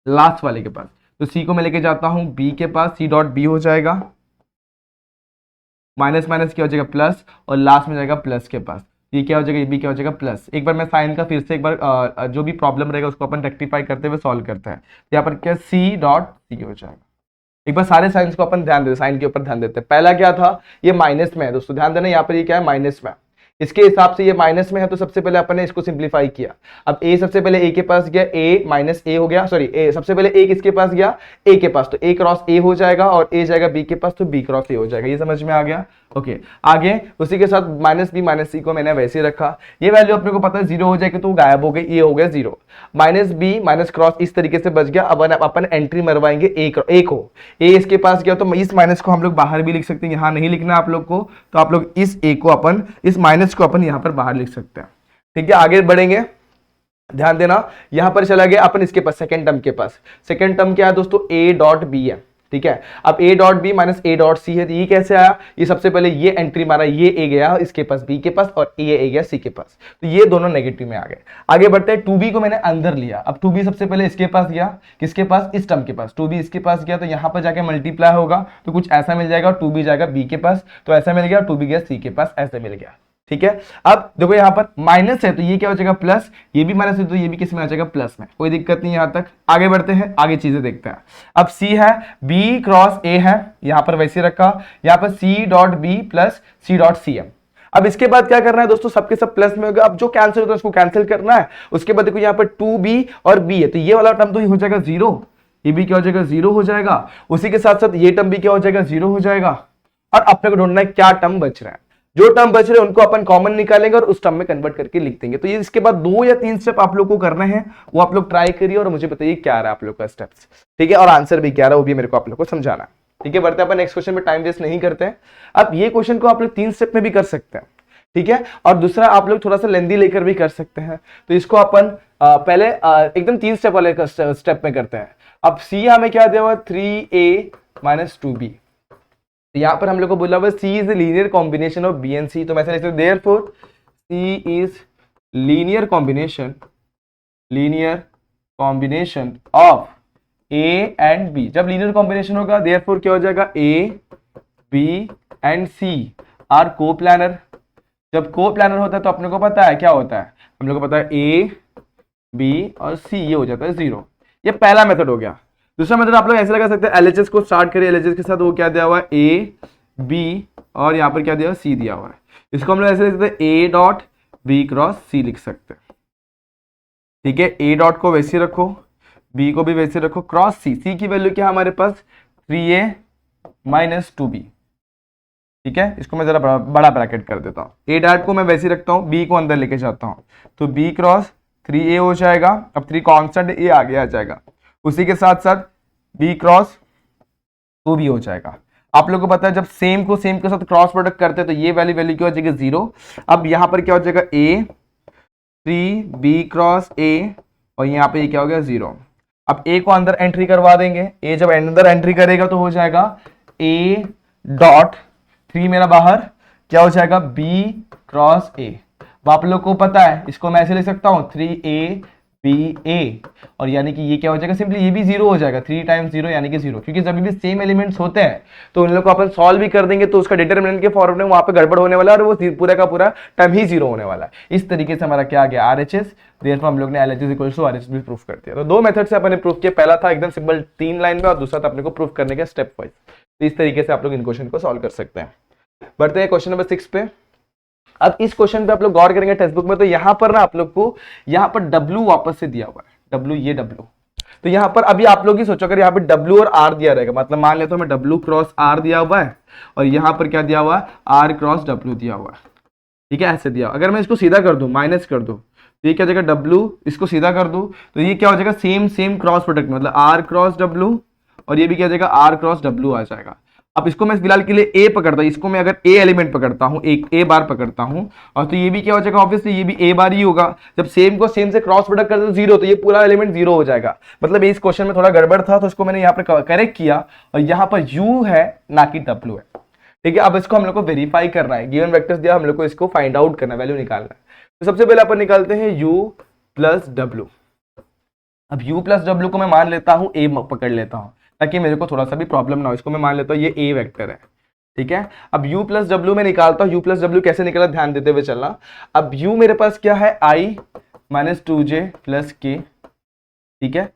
लास्ट वाले के पास। तो c को मैं लेके जाता हूँ b के पास, c डॉट b हो जाएगा, माइनस माइनस क्या हो जाएगा, प्लस, और लास्ट में जाएगा प्लस के पास। ये क्या हो जाएगा, ये भी क्या हो जाएगा, प्लस। एक बार मैं साइन का फिर से एक बार जो भी प्रॉब्लम रहेगा उसको अपन रेक्टिफाई करते हुए सॉल्व करते हैं। यहाँ पर क्या, c डॉट c हो जाएगा। एक बार सारे साइंस को अपन ध्यान देते, साइन के ऊपर ध्यान देते हैं। पहला क्या था, ये माइनस में है दोस्तों, ध्यान देना, यहाँ पर ये क्या है, माइनस में। इसके हिसाब से ये माइनस में है, तो सबसे पहले अपन ने इसको सिंप्लीफाई किया। अब a सबसे पहले a के पास गया, a माइनस a हो गया, सॉरी a सबसे पहले a किसके पास गया, a के पास, तो a क्रॉस a हो जाएगा, और a जाएगा b के पास, तो b क्रॉस a हो जाएगा। ये समझ में आ गया, ओके। आगे उसी के साथ -b -c को मैंने वैसे ही रखा। ये वैल्यू अपने को पता है जीरो हो जाएगी, तो गायब हो गई, ये हो गया जीरो। -b माइनस क्रॉस इस तरीके से बच गया। अब अपन एंट्री मरवाएंगे a को, a इसके पास गया, तो इस माइनस को हम लोग बाहर भी लिख सकते हैं, यहाँ नहीं लिखना आप लोग को, तो आप लोग इस a को अपन, इस माइनस को अपन यहाँ पर बाहर लिख सकते हैं, ठीक है। आगे बढ़ेंगे, ध्यान देना, यहां पर चला गया अपन इसके पास, सेकंड टर्म के पास। सेकंड टर्म क्या है दोस्तों, a डॉट b है, ठीक है। अब a dot b minus a dot c है, तो ये कैसे आया, ये सबसे पहले ये एंट्री मारा, ये a गया इसके पास b के पास, और ये a गया c के पास, तो ये दोनों नेगेटिव में आ गए। आगे बढ़ते हैं, 2b को मैंने अंदर लिया। अब 2b सबसे पहले इसके पास गया, किसके पास, इस टर्म के पास, 2b इसके पास गया, तो यहाँ पर जाके मल्टीप्लाई होगा, तो कुछ ऐसा मिल जाएगा, 2b जाएगा b के पास, तो ऐसा मिल गया, 2b गया c के पास, ऐसे मिल गया, ठीक है। अब देखो यहाँ पर माइनस है, तो ये क्या हो जाएगा, प्लस, ये भी माइनस है, तो ये भी किस में आ जाएगा, प्लस में, कोई दिक्कत नहीं। यहाँ तक आगे बढ़ते हैं, आगे चीजें देखते हैं। अब c है, b क्रॉस a है, यहाँ पर वैसे रखा, यहाँ पर c dot b plus c dot c है। अब इसके बाद क्या करना है दोस्तों, सबके सब प्लस में होगा। अब जो कैंसिल होता है उसको कैंसिल करना है। उसके बाद देखो यहाँ पर 2b और b है, तो ये वाला टर्म तो हो जाएगा जीरो, ये भी क्या हो जाएगा, जीरो हो जाएगा। उसी के साथ साथ ये टर्म भी क्या हो जाएगा, जीरो हो जाएगा। और अपने को ढूंढना है क्या टर्म बच रहा है। जो टर्म बच रहे हैं उनको अपन कॉमन निकालेंगे और उस टर्म में कन्वर्ट करके लिख देंगे। तो ये इसके बाद 2 या 3 स्टेप आप लोग को करने हैं, वो आप लोग ट्राई करिए और मुझे बताइए क्या आ रहा है आप लोग का स्टेप्स, ठीक है, और आंसर भी क्या आ रहा है वो भी मेरे को आप लोग को समझाना है, ठीक है। बढ़ते हैं अपन नेक्स्ट क्वेश्चन में, टाइम वेस्ट नहीं करते हैं। अब ये क्वेश्चन को आप लोग 3 स्टेप में भी कर सकते हैं, ठीक है, और दूसरा आप लोग थोड़ा सा लेंदी लेकर भी कर सकते हैं। तो इसको अपन पहले एकदम 3 स्टेप वाले स्टेप में करते हैं। अब सी हमें क्या दिया हुआ, 3a - 2b। तो यहां पर हम लोग को बोला हुआ c is linear combination of b and c, तो मैं ऐसे लिखता हूं therefore c is linear combination of a and b. जब लीनियर कॉम्बिनेशन होगा देयरफॉर क्या हो जाएगा, a b and c are coplanar. जब कोप्लानर होता है तो अपने को पता है क्या होता है, हम लोग को पता है ए बी और सी, ये हो जाता है 0। ये पहला मेथड हो गया। दूसरा मेथड आप लोग ऐसे लगा सकते हैं, एलएचएस को स्टार्ट करिए, एलएचएस के साथ वो क्या दिया हुआ है, ए बी और यहाँ पर क्या दिया हुआ है, सी दिया हुआ है। इसको हम लोग ऐसे लिख सकते हैं ए डॉट बी क्रॉस सी लिख सकते हैं, ठीक है। ए डॉट को वैसे रखो, बी को भी वैसे रखो, क्रॉस सी। सी की वैल्यू क्या है हमारे पास, 3a - 2b, ठीक है। इसको मैं जरा बड़ा ब्रैकेट कर देता हूँ। ए डॉट को मैं वैसे रखता हूँ, बी को अंदर लेके जाता हूँ, तो b क्रॉस 3a हो जाएगा। अब 3 कांस्टेंट, ए आगे आ जाएगा, उसी के साथ साथ b क्रॉस 2b हो जाएगा। आप लोगों को पता है जब सेम को सेम के साथ क्रॉस प्रोडक्ट करते हैं तो ये वैल्यू क्या हो जाएगी, 0। अब यहाँ पर क्या हो जाएगा, a 3b क्रॉस a और यहाँ पे ये क्या हो गया, 0। अब a को अंदर एंट्री करवा देंगे, a जब अंदर एंट्री करेगा तो हो जाएगा a डॉट 3 मेरा बाहर क्या हो जाएगा, b क्रॉस a। अब आप लोग को पता है इसको मैं ऐसे लिख सकता हूँ 3a ba, और यानी कि ये क्या हो जाएगा, सिंपली ये भी 0 हो जाएगा, 3 टाइम्स 0 यानी कि 0, क्योंकि जब भी सेम एलिमेंट्स होते हैं तो उन लोग को अपन सॉल्व भी कर देंगे तो उसका डिटरमिनेंट के फॉर्म में वहां पे गड़बड़ होने वाला है और वो पूरा का पूरा टर्म ही 0 होने वाला है। इस तरीके से हमारा क्या आ गया, आरएचएस। देयरफॉर हम लोग ने एलएचएस इक्वल्स टू आरएचएस भी प्रूफ कर दिया। तो 2 मेथड से अपन ने प्रूफ किया, पहला था एकदम सिंपल 3 लाइन में और दूसरा था अपने को प्रूफ करने का स्टेप वाइज। तो इस तरीके से आप लोग इन क्वेश्चन को सॉल्व कर सकते हैं। बढ़ते हैं क्वेश्चन नंबर 6 पे। अब इस क्वेश्चन पे आप लोग गौर करेंगे टेक्स्ट बुक में, तो यहां पर ना आप लोग को यहां पर W वापस से दिया हुआ है, W, ये W। तो यहां पर अभी आप लोग ही सोचो, अगर यहां पे W और R दिया रहेगा, मतलब मान लेते हो मैं W क्रॉस R दिया हुआ है और यहां पर क्या दिया हुआ है, R क्रॉस W दिया हुआ है, ठीक है, ऐसे दिया। अगर मैं इसको सीधा कर दूं, माइनस कर दूं, तो ये क्या हो जाएगा, W, इसको सीधा कर दूं तो ये क्या हो जाएगा, सेम क्रॉस प्रोडक्ट, मतलब R क्रॉस W और ये भी क्या हो जाएगा, R क्रॉस W आ जाएगा। अब इसको मैं फिलहाल के लिए A पकड़ता हूं, इसको मैं अगर A एलिमेंट पकड़ता हूं, एक A बार पकड़ता हूं, और तो ये भी क्या हो जाएगा, ऑब्वियसली ये भी A बार ही होगा। जब सेम को सेम से क्रॉस प्रोडक्ट करते तो 0, तो ये पूरा एलिमेंट 0 हो जाएगा। मतलब इस क्वेश्चन में थोड़ा गड़बड़ था तो इसको मैंने यहाँ पर करेक्ट किया और यहाँ पर U है ना कि W है, ठीक है। अब इसको हम लोग को वेरीफाई करना है, गिवन वेक्टर्स दिया, हम लोग को इसको फाइंड आउट करना है, वैल्यू निकालना है। तो सबसे पहले अपन निकालते हैं U प्लस W। अब U प्लस W को मैं मान लेता हूं A पकड़ लेता हूं ताकि मेरे को थोड़ा सा भी प्रॉब्लम ना हो। इसको मैं मान लेता हूं ये A वेक्टर है, ठीक है। अब U प्लस W में निकालता हूं, U प्लस W कैसे निकला ध्यान देते हुए चलना। अब U मेरे पास क्या है, I - 2j प्लस k, ठीक है।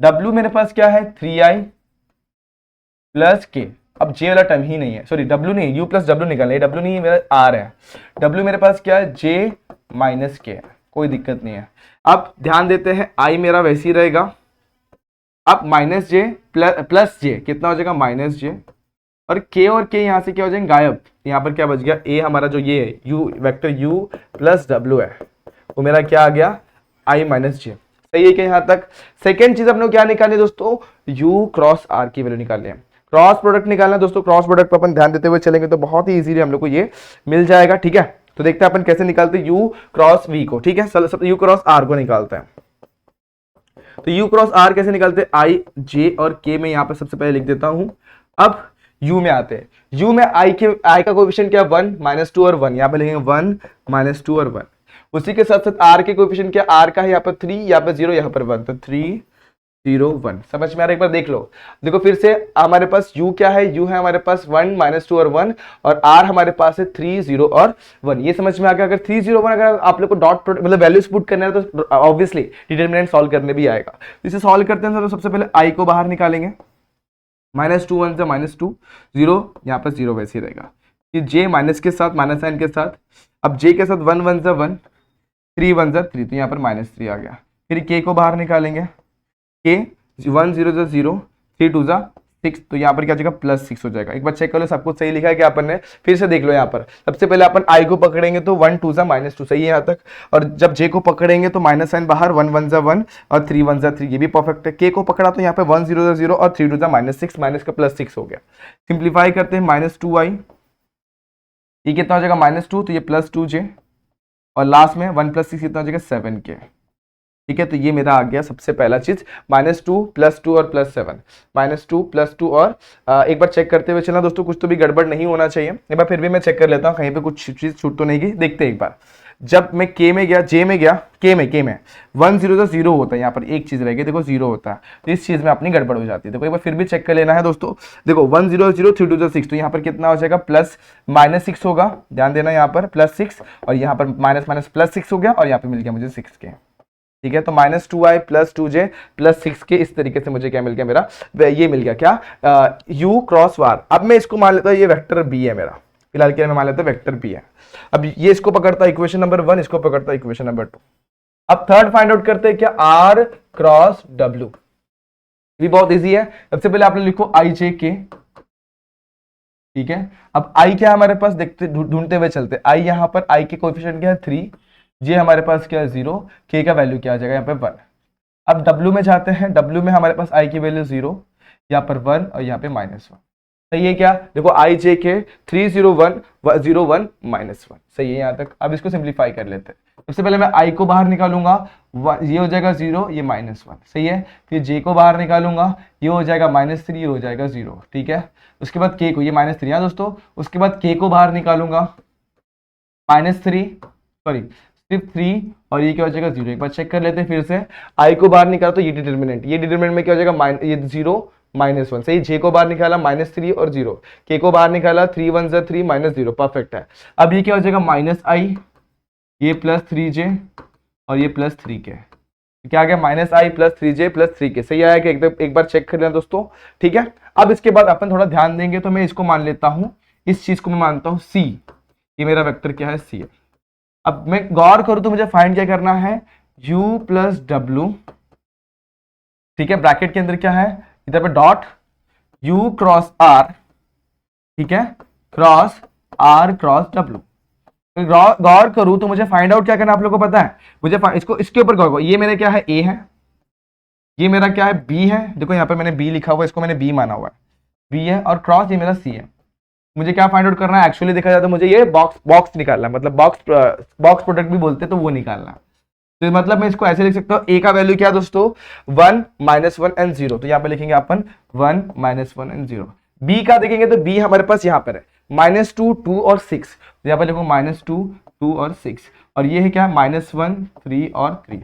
W मेरे पास क्या है, 3i प्लस k। अब J वाला टर्म ही नहीं है, सॉरी W नहीं, U प्लस W निकालना है, W नहीं है, मेरा R है। W मेरे पास क्या है, J माइनस k है, कोई दिक्कत नहीं है। अब ध्यान देते हैं I मेरा वैसे ही रहेगा। अब माइनस जे प्लस जे कितना हो जाएगा, माइनस जे, और k और k यहां से क्या हो जाएंगे, गायब। यहाँ पर क्या बच गया, A हमारा जो ये है U vector U plus W है, वो मेरा क्या आ गया, I माइनस जे। सही है क्या यहाँ तक। सेकेंड चीज अपने को क्या निकालनी है दोस्तों, U क्रॉस R की वैल्यू निकालनी है, क्रॉस प्रोडक्ट निकालना है दोस्तों। क्रॉस प्रोडक्ट पर अपन ध्यान देते हुए चलेंगे तो बहुत ही इजीली हम लोग को ये मिल जाएगा, ठीक है। तो देखते हैं अपन कैसे निकालते हैं U क्रॉस V को, ठीक है। U क्रॉस R को निकालते हैं। तो U क्रॉस R कैसे निकालते हैं, I J और K में यहाँ पर सबसे पहले लिख देता हूं। अब U में आते हैं, U में I का कोएफिशिएंट क्या, 1 - 2 और 1, यहाँ पे लिखेंगे 1 - 2 और 1। उसी के साथ साथ R के कोएफिशिएंट क्या, R का है यहाँ पर 3, यहाँ पर 0, यहाँ पर 1, तो 3 0 1। समझ में आ रहा है, एक बार देख लो। देखो फिर से हमारे पास U क्या है, U है हमारे पास 1 - 2 और 1, और R हमारे पास है 3 0 और 1। ये समझ में आ गया। अगर 3 0 1 अगर आप लोग को डॉट मतलब वैल्यूज पुट करना है तो ऑब्वियसली डिटरमिनेंट सॉल्व करने भी आएगा। इसे सॉल्व करते हैं तो सबसे पहले I को बाहर निकालेंगे, -2 1 से -2 0, यहाँ पर 0 वैसे ही रहेगा। ये J माइनस के साथ, माइनस साइन के साथ, अब J के साथ 1 1 से 1, 3 1 से 3, तो यहाँ पर -3 आ गया। फिर K को बाहर निकालेंगे, K 1 0 से 0, 3 2 जा 6, तो यहाँ पर क्या हो जाएगा +6 हो जाएगा। एक बार चेक कर लो सब कुछ सही लिखा है क्या अपन ने, फिर से देख लो। यहाँ पर सबसे पहले अपन i को पकड़ेंगे तो 1 2 -2 सही है यहाँ तक, और जब j को पकड़ेंगे तो माइनस साइन बाहर, 1 1 1 और 3 1 3, ये भी परफेक्ट है। k को पकड़ा तो यहाँ पे 1 0 0 और 3 2 -6, माइनस का +6 हो गया। सिंप्लीफाई करते हैं, -2i, ये कितना हो जाएगा -2, तो ये +2j, और लास्ट में 1 + 6 कितना हो जाएगा 7k। ठीक है, तो ये मेरा आ गया सबसे पहला चीज, -2 +2 और +7, -2 +2 और एक बार चेक करते हुए चलना दोस्तों, कुछ तो भी गड़बड़ नहीं होना चाहिए। एक बार फिर भी मैं चेक कर लेता हूँ कहीं पे कुछ चीज छूट तो नहीं गई, देखते हैं एक बार। जब मैं k में गया, j में गया, k में 1 0 0 होता है, यहाँ पर एक चीज रहेगी, देखो 0 होता है, तो इस चीज में अपनी गड़बड़ हो जाती है। देखो एक बार फिर भी चेक कर लेना है दोस्तों। देखो 1 0 0 3 2 6, तो यहाँ पर कितना हो जाएगा +-6 होगा, ध्यान देना यहाँ पर +6, और यहाँ पर +6 हो गया, और यहाँ पे मिल गया मुझे 6k। ठीक है, तो -2i +2j +6k, इस तरीके से मुझे क्या मिल गया, मेरा ये मिल गया क्या, u क्रॉस वार। अब मैं इसको मान लेता हूँ ये वेक्टर b है मेरा, फिलहाल के लिए मैं मान लेता हूँ वेक्टर b है। अब ये इसको पकड़ता है इक्वेशन नंबर 1, इसको पकड़ता है इक्वेशन नंबर 2। अब थर्ड फाइंड आउट करते हैं क्या, r क्रॉस w, भी बहुत इजी है। सबसे पहले आपने लिखो ijk, ठीक है। अब i क्या है हमारे पास, देखते ढूंढते हुए चलते, i यहाँ पर i के कोएफिशिएंट क्या है 3, j हमारे पास क्या है 0, k का वैल्यू क्या आ जाएगा यहाँ पे 1। अब w में जाते हैं, w में हमारे पास i की वैल्यू 0, यहाँ पर 1 और यहाँ पे -1। सही है क्या, देखो i j k 3 0 1 0 1 -1, सही है यहाँ तक। अब इसको सिंप्लीफाई कर लेते हैं। सबसे पहले मैं i को बाहर निकालूंगा, ये हो जाएगा 0, ये -1, सही है। फिर j को बाहर निकालूंगा, ये हो जाएगा -3, ये हो जाएगा 0, ठीक है। उसके बाद k को, ये -3 है दोस्तों, उसके बाद k को बाहर निकालूंगा, -3 सॉरी सिर्फ 3, और ये क्या हो जाएगा 0। एक बार चेक कर लेते हैं फिर से, i को बाहर निकाला तो ये डिटरमिनेंट, ये डिटरमिनेंट में क्या हो जाएगा ये 0 -1, सही। j को बाहर निकाला -3 और 0, k को बाहर निकाला 3 1 3 -0, परफेक्ट है। अब ये क्या हो जाएगा -i, ये +3j और ये +3k, क्या आ गया -i +3j +3k, सही आया कि एक बार चेक कर लेना दोस्तों, ठीक है। अब इसके बाद अपन थोड़ा ध्यान देंगे, तो मैं इसको मान लेता हूं, इस चीज को मैं मानता हूं c, ये मेरा वेक्टर क्या है c है। अब मैं गौर करूं तो मुझे फाइंड क्या करना है, u + w, ठीक है, ब्रैकेट के अंदर क्या है, इधर पे डॉट u क्रॉस r, ठीक है, क्रॉस r क्रॉस w। गौर करूं तो मुझे फाइंड आउट क्या करना, आप लोगों को पता है, मुझे इसको इसके ऊपर गौर करो, ये मेरे क्या है a है, ये मेरा क्या है b है, देखो यहाँ पर मैंने b लिखा हुआ है, इसको मैंने b माना हुआ है, b है, और क्रॉस ये मेरा c है। मुझे क्या फाइंड आउट करना है, एक्चुअली देखा जाए तो मुझे ये बॉक्स निकालना है, मतलब बॉक्स प्रोडक्ट भी बोलते हैं, तो वो निकालना है। तो मतलब मैं इसको ऐसे लिख सकता हूँ, a का वैल्यू क्या है दोस्तों 1 -1 एंड 0, तो यहाँ पे लिखेंगे अपन 1 -1 एंड 0। b का देखेंगे तो b हमारे पास यहाँ पर है -2 2 और 6, तो यहाँ पे लिखो -2 2 और 6, और ये है क्या -1 3 और 3।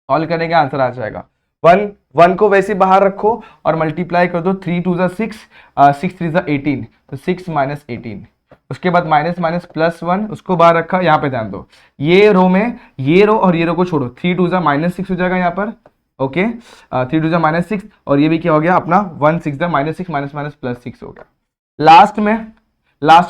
सॉल्व करेंगे आंसर आ जाएगा 1 को वैसे बाहर रखो और मल्टीप्लाई कर दो, 3 2 6 6 3 18, तो 6 -18। उसके बाद -+1 उसको बाहर रखा, यहाँ पे ध्यान दो, ये रो में ये रो और ये रो को छोड़ो, 3 2 -6 हो जाएगा यहाँ पर, ओके, 3 2 -6, और ये भी क्या हो गया अपना 1 6 -6 +6 हो गया। लास्ट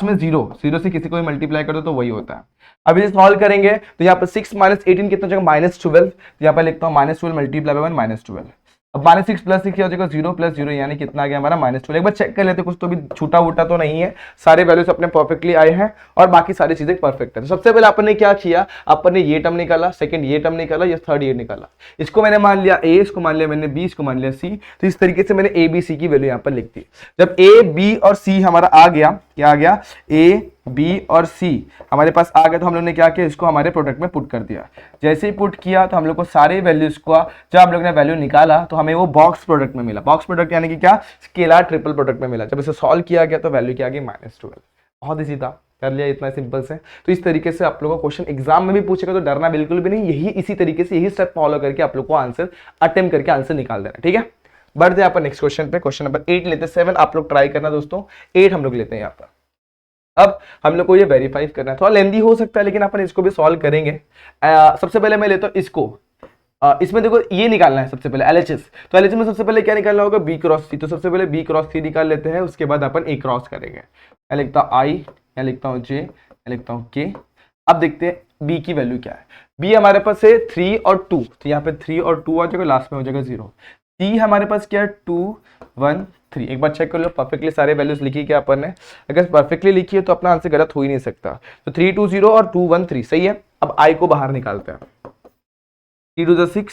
में 0 से किसी को भी मल्टीप्लाई कर दो तो वही होता है। अब इसे सॉल्व करेंगे तो यहाँ पर 6 -18 कितना हो जाएगा -12, तो यहाँ पर लिखता हूँ -12 मल्टीप्लाई बाय 1 -12। अब -6 + 6 क्या हो जाएगा 0 + 0, यानी कितना आ गया हमारा -12। एक बार चेक कर लेते, कुछ तो भी छूटा वूटा तो नहीं है, सारे वैल्यूज अपने परफेक्टली आए हैं और बाकी सारी चीजें परफेक्ट है। तो सबसे पहले अपन ने क्या किया, अपन ने ये टर्म निकाला, सेकंड ये टर्म निकाला, ये थर्ड ये निकाला, इसको मैंने मान लिया a, इसको मान लिया मैंने b, इसको मान लिया c, तो इस तरीके से मैंने a b c की वैल्यू यहाँ पर लिख दी। जब a b और c हमारा आ गया, क्या आ गया, a b और c हमारे पास आ गया, तो हम लोग ने क्या किया, इसको हमारे प्रोडक्ट में पुट कर दिया। जैसे ही पुट किया तो हम लोग को सारे वैल्यूज का जब हम लोग ने वैल्यू निकाला तो हमें वो बॉक्स प्रोडक्ट में मिला। बॉक्स प्रोडक्ट यानी कि क्या, स्केलर ट्रिपल प्रोडक्ट में मिला। जब इसे सॉल्व किया गया तो वैल्यू क्या आ गई -12। बहुत इजी था, कर लिया, इतना सिंपल से। तो इस तरीके से आप लोगों को क्वेश्चन एग्जाम में भी पूछेगा तो डरना बिल्कुल भी नहीं, यही इसी तरीके से यही स्टेप फॉलो करके आप लोग को आंसर अटेम्प्ट करके आंसर निकाल देना, ठीक है। बढ़ते हैं अपन नेक्स्ट क्वेश्चन पे, क्वेश्चन नंबर 8 लेते हैं, 7 आप लोग ट्राई करना दोस्तों, 8 हम लोग लेते हैं यहाँ पर। अब हम लोग को ये वेरीफाई करना है, थोड़ा लेंदी हो सकता है लेकिन अपन इसको भी सॉल्व करेंगे। सबसे पहले मैं लेता हूँ इसको, इसमें देखो ये निकालना है सबसे पहले LHS, तो LHS में सबसे पहले क्या निकालना होगा, B क्रॉस C, तो सबसे पहले B क्रॉस C निकाल लेते हैं, उसके बाद अपन A क्रॉस करेंगे। मैं लिखता हूँ I, मैं लिखता हूँ J, मैं लिखता हूँ K। अब देखते हैं B की वैल्यू क्या है। B हमारे पास है 3 और 2, तो यहाँ पे 3 और 2 आ जाएगा, लास्ट में हो जाएगा 0। सी हमारे पास क्या है 2 1 3। एक बार चेक कर लो परफेक्टली सारे वैल्यूज लिखी क्या अपन ने, अगर परफेक्टली लिखी है तो अपना आंसर गलत हो ही नहीं सकता। तो 3 2 0 और 2 1 3 सही है। अब आई को बाहर निकालते हैं, 3 2 6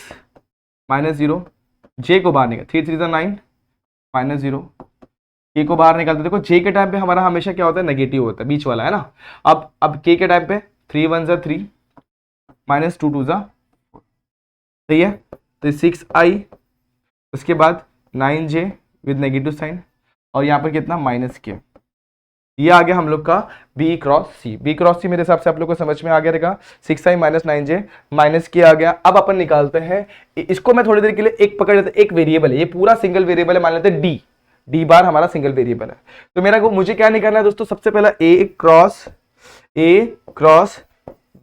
-0, जे को बाहर निकाल 3 3 9 -0, के को बाहर निकालते। देखो जे के टाइम पे हमारा हमेशा क्या होता है, नेगेटिव होता है, बीच वाला है ना। अब के टाइम पे 3 1 3 -2 2 सही है। तो 6i, उसके बाद 9j विद नेगेटिव साइन, और यहाँ पर कितना -k। ये आ गया हम लोग का b cross c। b cross c मेरे हिसाब से आप लोग को समझ में आ गया रहेगा। 6i -9j -k आ गया। अब अपन निकालते हैं इसको, मैं थोड़ी देर के लिए एक पकड़ लेते, एक वेरिएबल है, ये पूरा सिंगल वेरिएबल है, मान लेते हैं d बार हमारा सिंगल वेरिएबल है। तो मेरा को मुझे क्या निकालना है दोस्तों, सबसे पहला a cross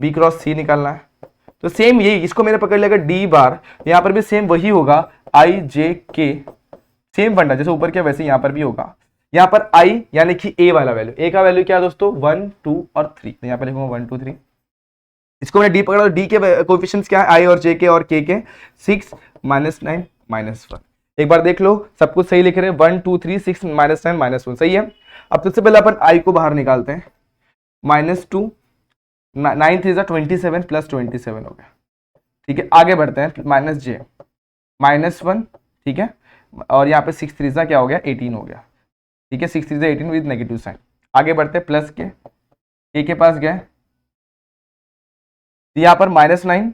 b cross c निकालना है। तो सेम यही, इसको मैंने पकड़ लिया d बार, यहाँ पर भी सेम वही होगा i j k, सेम फंडा जैसे ऊपर क्या वैसे यहाँ पर भी होगा। यहाँ पर i यानी कि a वाला वैल्यू, a का वैल्यू क्या है दोस्तों 1 2 और 3, तो यहाँ पर लिखूंगा 1 2 3। इसको मैंने d पकड़ा, d के कोएफिशिएंट्स क्या है i और j के और k के, 6 -9 -1। एक बार देख लो सब कुछ सही लिख रहे हैं, 1 2 3 6 -9 -1 सही है। अब सबसे पहले अपन i को बाहर निकालते हैं, -2 9 3 27 प्लस 27 हो गया, ठीक है। आगे बढ़ते हैं, -j -1, ठीक है, और यहाँ पे 6 3 क्या हो गया 18 हो गया, ठीक है। 6 3 18 विद नेगेटिव साइन। आगे बढ़ते हैं, प्लस के पास गए, यहाँ पर -9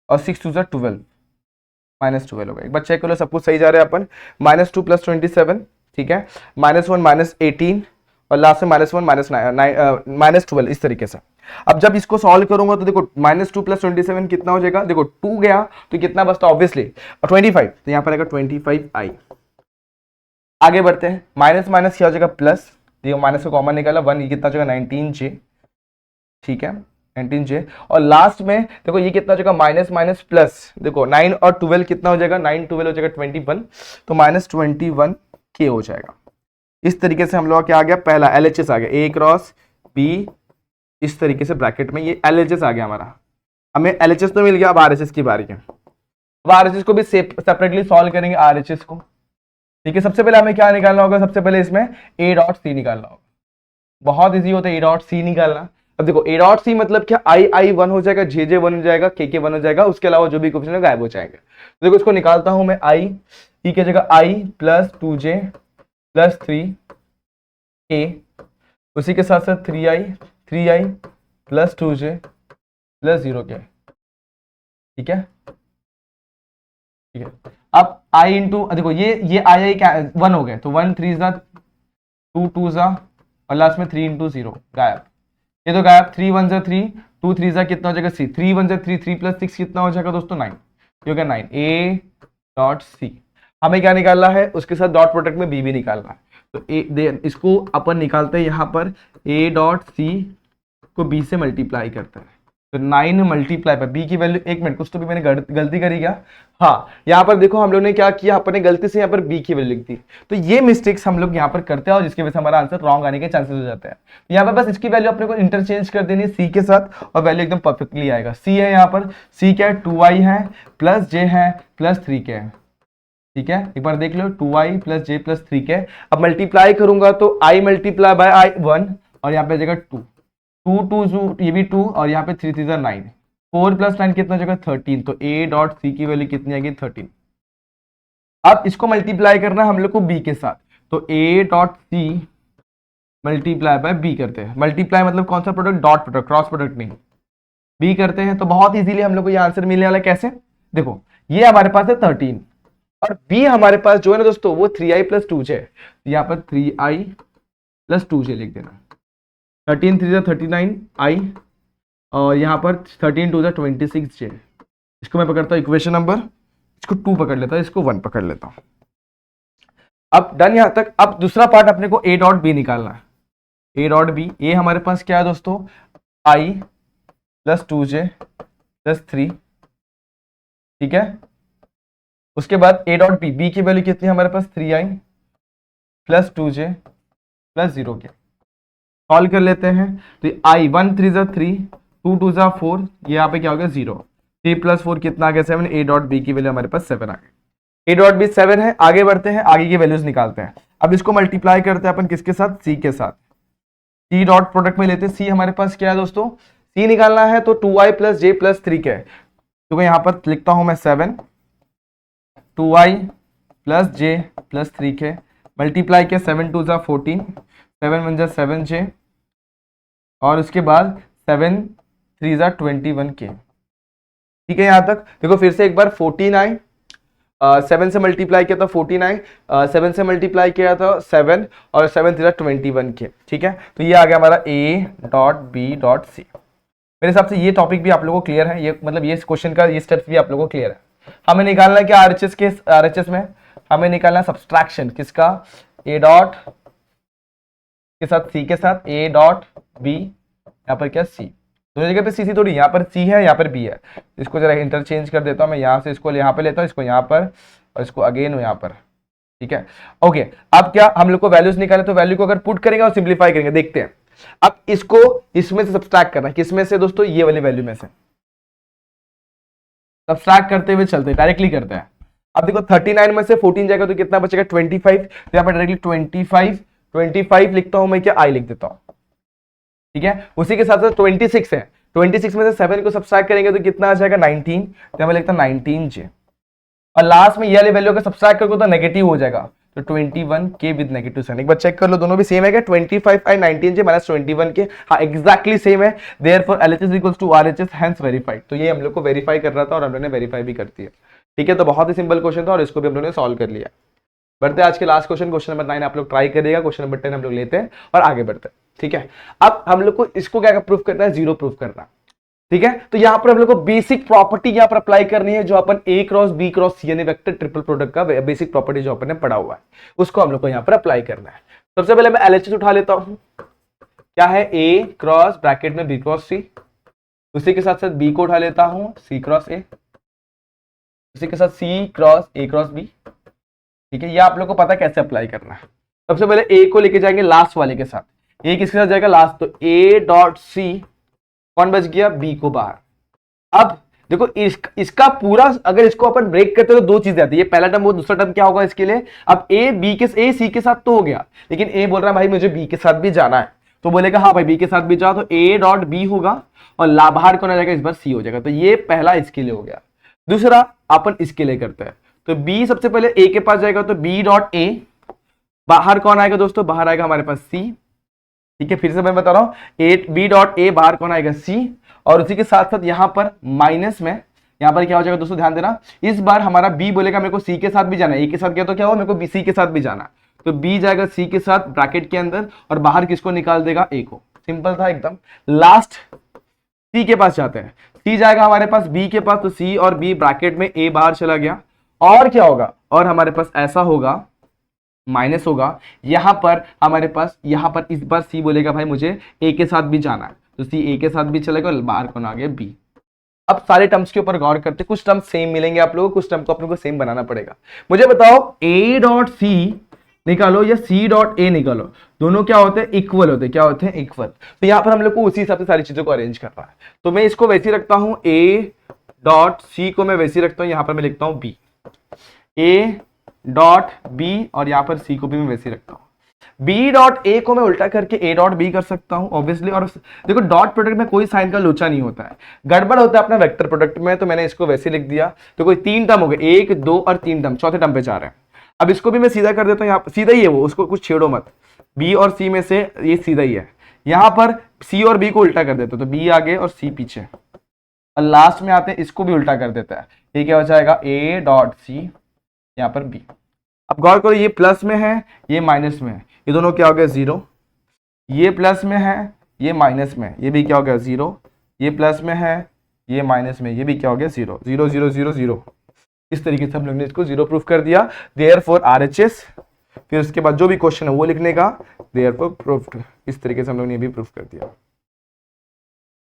और 6 2 12 -12 हो गया। एक बार चेक करो सब कुछ सही जा रहा है अपन, -2 प्लस 27, ठीक है, -1 -18 और लास्ट में -1 -12 इस तरीके से। अब जब इसको सॉल्व करूंगा तो देखो -2 प्लस 27 कितना हो जाएगा, देखो 2 गया तो कितना बचता ऑब्वियसली 25, तो यहाँ पर आएगा 25i। आगे बढ़ते हैं, माइनस माइनस क्या हो जाएगा प्लस, देखो माइनस को कॉमन निकाला 1, ये कितना हो जाएगा 19j, ठीक है 19j। और लास्ट में देखो ये कितना हो जाएगा माइनस माइनस प्लस, देखो 9 और 12 कितना हो जाएगा, 9 12 हो जाएगा 21, तो -21k हो जाएगा। इस तरीके से हम लोग क्या आ गया, पहला LHS आ गया, a क्रॉस b, इस तरीके से ब्रैकेट में ये LHS आ गया हमारा। हमें LHS तो मिल गया, अब RHS की बारी है। अब RHS को भी सेपरेटली सॉल्व करेंगे RHS को, ठीक है। सबसे पहले हमें क्या निकालना होगा, सबसे पहले इसमें a डॉट c निकालना होगा, बहुत इजी होता है a डॉट c निकालना। अब देखो a डॉट c मतलब क्या, i 1 हो जाएगा, j 1 हो जाएगा, k 1 हो जाएगा, उसके अलावा जो भी कोएफिशिएंट गायब हो जाएंगे। तो देखो इसको निकालता हूं मैं, i की जगह i plus 2j plus 3k, उसी के साथ साथ 3i plus 2j plus 0k, ठीक है ठीक है। अब i इंटू देखो ये i क्या 1 हो गए, तो 1 3 2 2 और लास्ट में 3 इंटू 0 गायब, ये तो गायब। 3 1 3 2 3 कितना हो जाएगा 6, 3 1 3 3 प्लस 6 कितना हो जाएगा दोस्तों 9, ये हो गया 9। a डॉट c हमें क्या निकालना है, उसके साथ डॉट प्रोडक्ट में b भी निकालना है, तो इसको अपन निकालते हैं यहाँ पर, a डॉट c को b से मल्टीप्लाई करते हैं, तो 9 मल्टीप्लाई पर b की वैल्यू, एक मिनट कुछ तो भी मैंने गलती करी क्या, हाँ यहाँ पर देखो हम लोग ने क्या किया, अपने गलती से यहाँ पर b की वैल्यू लिख दी। तो ये मिस्टेक्स हम लोग यहाँ पर करते हैं और जिसकी वजह से हमारा आंसर रॉन्ग आने के चांसेस हो जाते हैं। तो यहाँ पर बस इसकी वैल्यू अपने को इंटरचेंज कर देनी है c के साथ और वैल्यू एकदम परफेक्टली आएगा। c है यहाँ पर, c क्या है 2i है प्लस j है प्लस 3k है, ठीक है। एक बार देख लो 2i plus j plus 3k। अब मल्टीप्लाई करूंगा तो i मल्टीप्लाई बाय i 1 और यहाँ पे जगह 2 2 ये भी 2 और यहाँ पे 3 3 9, 4 प्लस 9 कितना जगह 13, तो a डॉट c की वैल्यू कितनी आएगी 13। अब इसको मल्टीप्लाई करना हम लोग को b के साथ, तो a dot c multiply by b करते हैं। मल्टीप्लाई मतलब कौन सा product, dot product, cross product नहीं, b करते हैं। तो बहुत इजीली हम लोग को ये आंसर मिलने वाला है, कैसे देखो ये हमारे पास है 13 और b हमारे पास जो है ना दोस्तों वो 3i प्लस 2j है, यहाँ पर 3i प्लस 2j लिख देना, 13 3 39i और यहाँ पर 13 2 26j। इसको मैं पकड़ता हूँ इक्वेशन नंबर, इसको 2 पकड़ लेता हूँ, इसको 1 पकड़ लेता हूँ। अब डन यहाँ तक। अब दूसरा पार्ट अपने को a डॉट b निकालना है, a डॉट b, a हमारे पास क्या है दोस्तों i प्लस 2j प्लस 3, ठीक है। उसके बाद a डॉट b, b की वैल्यू कितनी है हमारे पास 3i plus 2j plus 0k। Solve कर लेते हैं, तो i 1 3 3 2 2 4, ये यहाँ पे क्या हो गया 0, 3 प्लस 4 कितना आ गया 7, a डॉट b की वैल्यू हमारे पास 7 आ गई। ए डॉट बी 7 है। आगे बढ़ते हैं, आगे की वैल्यूज निकालते हैं। अब इसको मल्टीप्लाई करते हैं अपन किसके साथ, सी के साथ। सी डॉट प्रोडक्ट में लेते हैं, सी हमारे पास क्या है दोस्तों, सी निकालना है तो 2i प्लस जे प्लस 3 क्या है, तो यहाँ पर लिखता हूं मैं 7, 2i प्लस जे प्लस 3 के मल्टीप्लाई किया, 7 2 जा 14, 7 1 जा 7 जे, और उसके बाद 7 3 जा 21 के। ठीक है, यहां तक देखो फिर से एक बार 14i 7 से मल्टीप्लाई किया था 14i, 7 से मल्टीप्लाई किया था 7, और 7 3 21 के। ठीक है, तो ये आ गया हमारा a dot B dot C. मेरे हिसाब से ये टॉपिक भी आप लोगों को क्लियर है, ये मतलब ये क्वेश्चन का ये स्टेप्स भी आप लोगों को क्लियर है। हमें निकालना है क्या आरएचएस में हमें निकालना है सब्सट्रैक्शन किसका, a डॉट के साथ c के साथ, a डॉट b यहाँ पर क्या c, दोनों जगह पे सी थोड़ी, यहाँ पर सी है यहाँ पर बी है। इसको जरा इंटरचेंज कर देता हूँ मैं, यहाँ से इसको यहाँ पे लेता हूँ, इसको यहाँ पर, और इसको अगेन यहाँ पर। ठीक है, ओके। अब क्या हम लोग को वैल्यूज निकाले, तो वैल्यू को अगर पुट करेंगे और सिंप्लीफाई करेंगे, देखते हैं। अब इसको इसमें से सब्सट्रैक्ट करना है, किसमें से दोस्तों, ये वाली वैल्यू में से सब्सट्रैक्ट करते हुए चलते, डायरेक्टली करते हैं। अब देखो 39 में से 14 जाएगा तो कितना बचेगा 25, तो यहाँ पर डायरेक्टली 25 लिखता हूं मैं, क्या आई लिख देता हूं। ठीक है, उसी के साथ साथ 26 है, 26 में से 7 को सब्सट्रैक्ट करेंगे तो कितना आ जाएगा 19, तो मैं लिखता हूं 19 जे, और लास्ट में ये वाली वैल्यू का सब्सट्रैक्ट करोगे तो नेगेटिव हो जाएगा, तो 21 के विद नेगेटिव साइन। एक बार चेक कर लो, दोनों भी सेम है क्या, 25 आई 19 जे माइनस 21 के, हाँ एग्जैक्टली सेम है। Therefore LHS equals to RHS, hence verified. तो ये हम लोग को वेरीफाई करना था और हम लोग ने वेरीफाई भी कर दिया। ठीक है, तो बहुत ही सिंपल क्वेश्चन था और इसको भी हम लोग ने सॉल्व कर लिया। बढ़ते आज के लास्ट क्वेश्चन, क्वेश्चन नंबर 9 आप लोग ट्राई करिएगा, क्वेश्चन नंबर 10 हम लोग लेते हैं और आगे बढ़ते हैं। ठीक है, अब हम लोग को इसको क्या प्रूफ करना है, जीरो प्रूफ करना। ठीक है, तो यहां पर हम लोग को बेसिक प्रॉपर्टी यहां पर अप्लाई करनी है, जो अपन A cross B cross C यानी वेक्टर ट्रिपल प्रोडक्ट का बेसिक प्रॉपर्टी जो अपन ने पढ़ा हुआ है, उसको हम लोग को यहां पर अप्लाई करना है। सबसे पहले मैं LHS उठा लेता हूं, क्या है A क्रॉस ब्रैकेट में B क्रॉस C, उसी के साथ साथ B को उठा लेता हूं C क्रॉस A, उसी के साथ C cross A cross B। ठीक है, ये आप लोग को पता कैसे अप्लाई करना है। सबसे पहले A को लेके जाएंगे लास्ट वाले के साथ, A किसके साथ जाएगा लास्ट, तो A डॉट C कौन बच गया, B को बाहर। अब देखो इसका पूरा अगर इसको अपन ब्रेक करते तो दो चीजें आती है, पहला टर्म वो, दूसरा टर्म क्या होगा इसके लिए, अब A C के साथ तो हो गया, लेकिन A बोल रहा है भाई मुझे B के साथ भी जाना है, तो बोलेगा हाँ भाई B के साथ भी जाओ, तो A डॉट B होगा और बाहर कौन आ जाएगा, इस बार C हो जाएगा। तो ये पहला इसके लिए हो गया। दूसरा अपन इसके लिए करते हैं, तो B सबसे पहले A के पास जाएगा, तो B डॉट A, बाहर कौन आएगा दोस्तों, बाहर आएगा हमारे पास C। ठीक है, फिर से मैं बता रहा हूं, B डॉट A बाहर कौन आएगा C, और उसी के साथ साथ यहां पर माइनस में, यहां पर क्या हो जाएगा दोस्तों, ध्यान देना, इस बार हमारा B बोलेगा मेरे को C के साथ भी जाना है, A के साथ गया तो क्या हो, मेरे को C के साथ भी जाना, तो B जाएगा C के साथ ब्रैकेट के अंदर, और बाहर किसको निकाल देगा, A को। सिंपल था एकदम। लास्ट C के पास जाते हैं, C जाएगा हमारे पास B के पास, तो C और B ब्रैकेट में, A बाहर चला गया, और क्या होगा, और हमारे पास ऐसा होगा, माइनस होगा, यहां पर हमारे पास, यहां पर इस बार C बोलेगा भाई मुझे A के साथ भी जाना है, तो C A के साथ भी चलेगा, और बाहर कौन आ गया B। अब सारे टर्म्स के ऊपर गौर करते, कुछ टर्म्स सेम मिलेंगे आप लोगों को, कुछ टर्म को अपने को सेम बनाना पड़ेगा। मुझे बताओ A डॉट C निकालो या C डॉट A निकालो, दोनों क्या होते हैं, इक्वल होते हैं, क्या होते हैं, इक्वल। तो यहां पर हम लोग को उसी हिसाब से सारी चीजों को अरेंज करना है, तो मैं इसको वैसे ही रखता हूं, A डॉट C को मैं वैसे ही रखता हूं, यहां पर मैं लिखता हूं B, A डॉट B, और यहां पर C को भी मैं वैसे ही रखता हूं। B डॉट A को मैं उल्टा करके A डॉट B कर सकता हूं ऑब्वियसली, और देखो डॉट प्रोडक्ट में कोई साइन का लोचा नहीं होता है, गड़बड़ होता है अपना वेक्टर प्रोडक्ट में, तो मैंने इसको वैसे लिख दिया। तो कोई 3 टर्म हो गए, 1 2 और 3 टर्म, चौथे टर्म पे जा रहे हैं। अब इसको भी मैं सीधा कर देता हूं, यहाँ सीधा ही है वो, उसको कुछ छेड़ो मत, B और C में से ये सीधा ही है, यहां पर C और B को उल्टा कर देता हूं, तो B आगे और C पीछे, और लास्ट में आते हैं इसको भी उल्टा कर देता है, ये क्या हो जाएगा, A डॉट C यहाँ पर B। अब गौर करो, ये प्लस में है, ये माइनस में है, ये दोनों क्या हो गया, जीरो, ये प्लस में है, ये माइनस में, ये भी क्या हो गया, जीरो, ये प्लस में है, ये माइनस में, ये भी क्या हो गया, जीरो, 0 0 0 0। इस तरीके से हम लोग ने इसको जीरो प्रूफ कर दिया। देयरफॉर RHS, फिर उसके बाद जो भी क्वेश्चन है वो लिखने का, देयरफॉर प्रूफ्ड। इस तरीके से हम लोग ने ये भी प्रूफ कर दिया।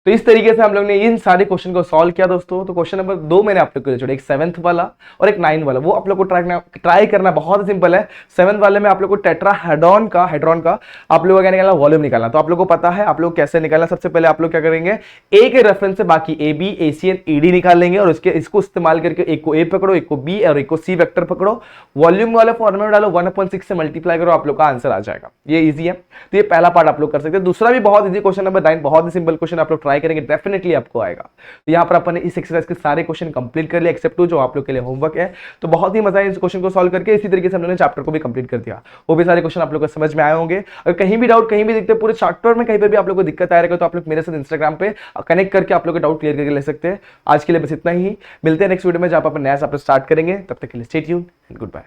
तो इस तरीके से हम लोग ने इन सारे क्वेश्चन को सॉल्व किया दोस्तों। तो क्वेश्चन नंबर 2 मैंने आप लोग के लिए छोड़ा, एक 7th वाला और एक 9 वाला, वो आप लोग को ट्राई करना बहुत सिंपल है। 7th वाले में आप लोग को टेट्राहेड्रॉन का आप लोगों को क्या निकालना, वॉल्यूम निकालना। तो आप लोग को पता है आप लोग कैसे निकालना। सबसे पहले आप लोग क्या करेंगे, ए के रेफरेंस से बाकी A B A C N E D निकाल लेंगे और इसको इस्तेमाल करके एक को ए पकड़ो, एक को बी और एक को सी वेक्टर पकड़ो, वॉल्यूम वाले फॉर्मेट में डालो, 1/6 से मल्टीप्लाई करो, आप लोग का आंसर आ जाएगा। ये इजी है। तो ये पहला पार्ट आप लोग कर सकते हैं। दूसरा भी बहुत इजी, क्वेश्चन नंबर 9 बहुत ही सिंपल क्वेश्चन, आप लोग ट्राई करेंगे डेफिनेटली आपको आएगा। तो यहाँ पर अपन ने इस एक्सरसाइज के सारे क्वेश्चन कंप्लीट कर लिए एक्सेप्ट 2 जो आप लोग के लिए होमवर्क है। तो बहुत ही मजा है इस क्वेश्चन को सॉल्व करके। इसी तरीके से हम लोगों ने चैप्टर को भी कंप्लीट कर दिया। वो भी सारे क्वेश्चन आप लोग को समझ में आए होंगे। अगर कहीं भी डाउट कहीं भी दिखते पूरे चैप्टर में कहीं पर भी आप लोग को दिक्कत आएगा तो आप लोग मेरे साथ इंस्टाग्राम पे कनेक्ट करके आप लोग का डाउट क्लियर करके ले सकते हैं। आज के लिए बस इतना ही, मिलते हैं नेक्स्ट वीडियो में जहां पर अपन नया चैप्टर स्टार्ट करेंगे। तब तक के लिए stay tuned and good bye.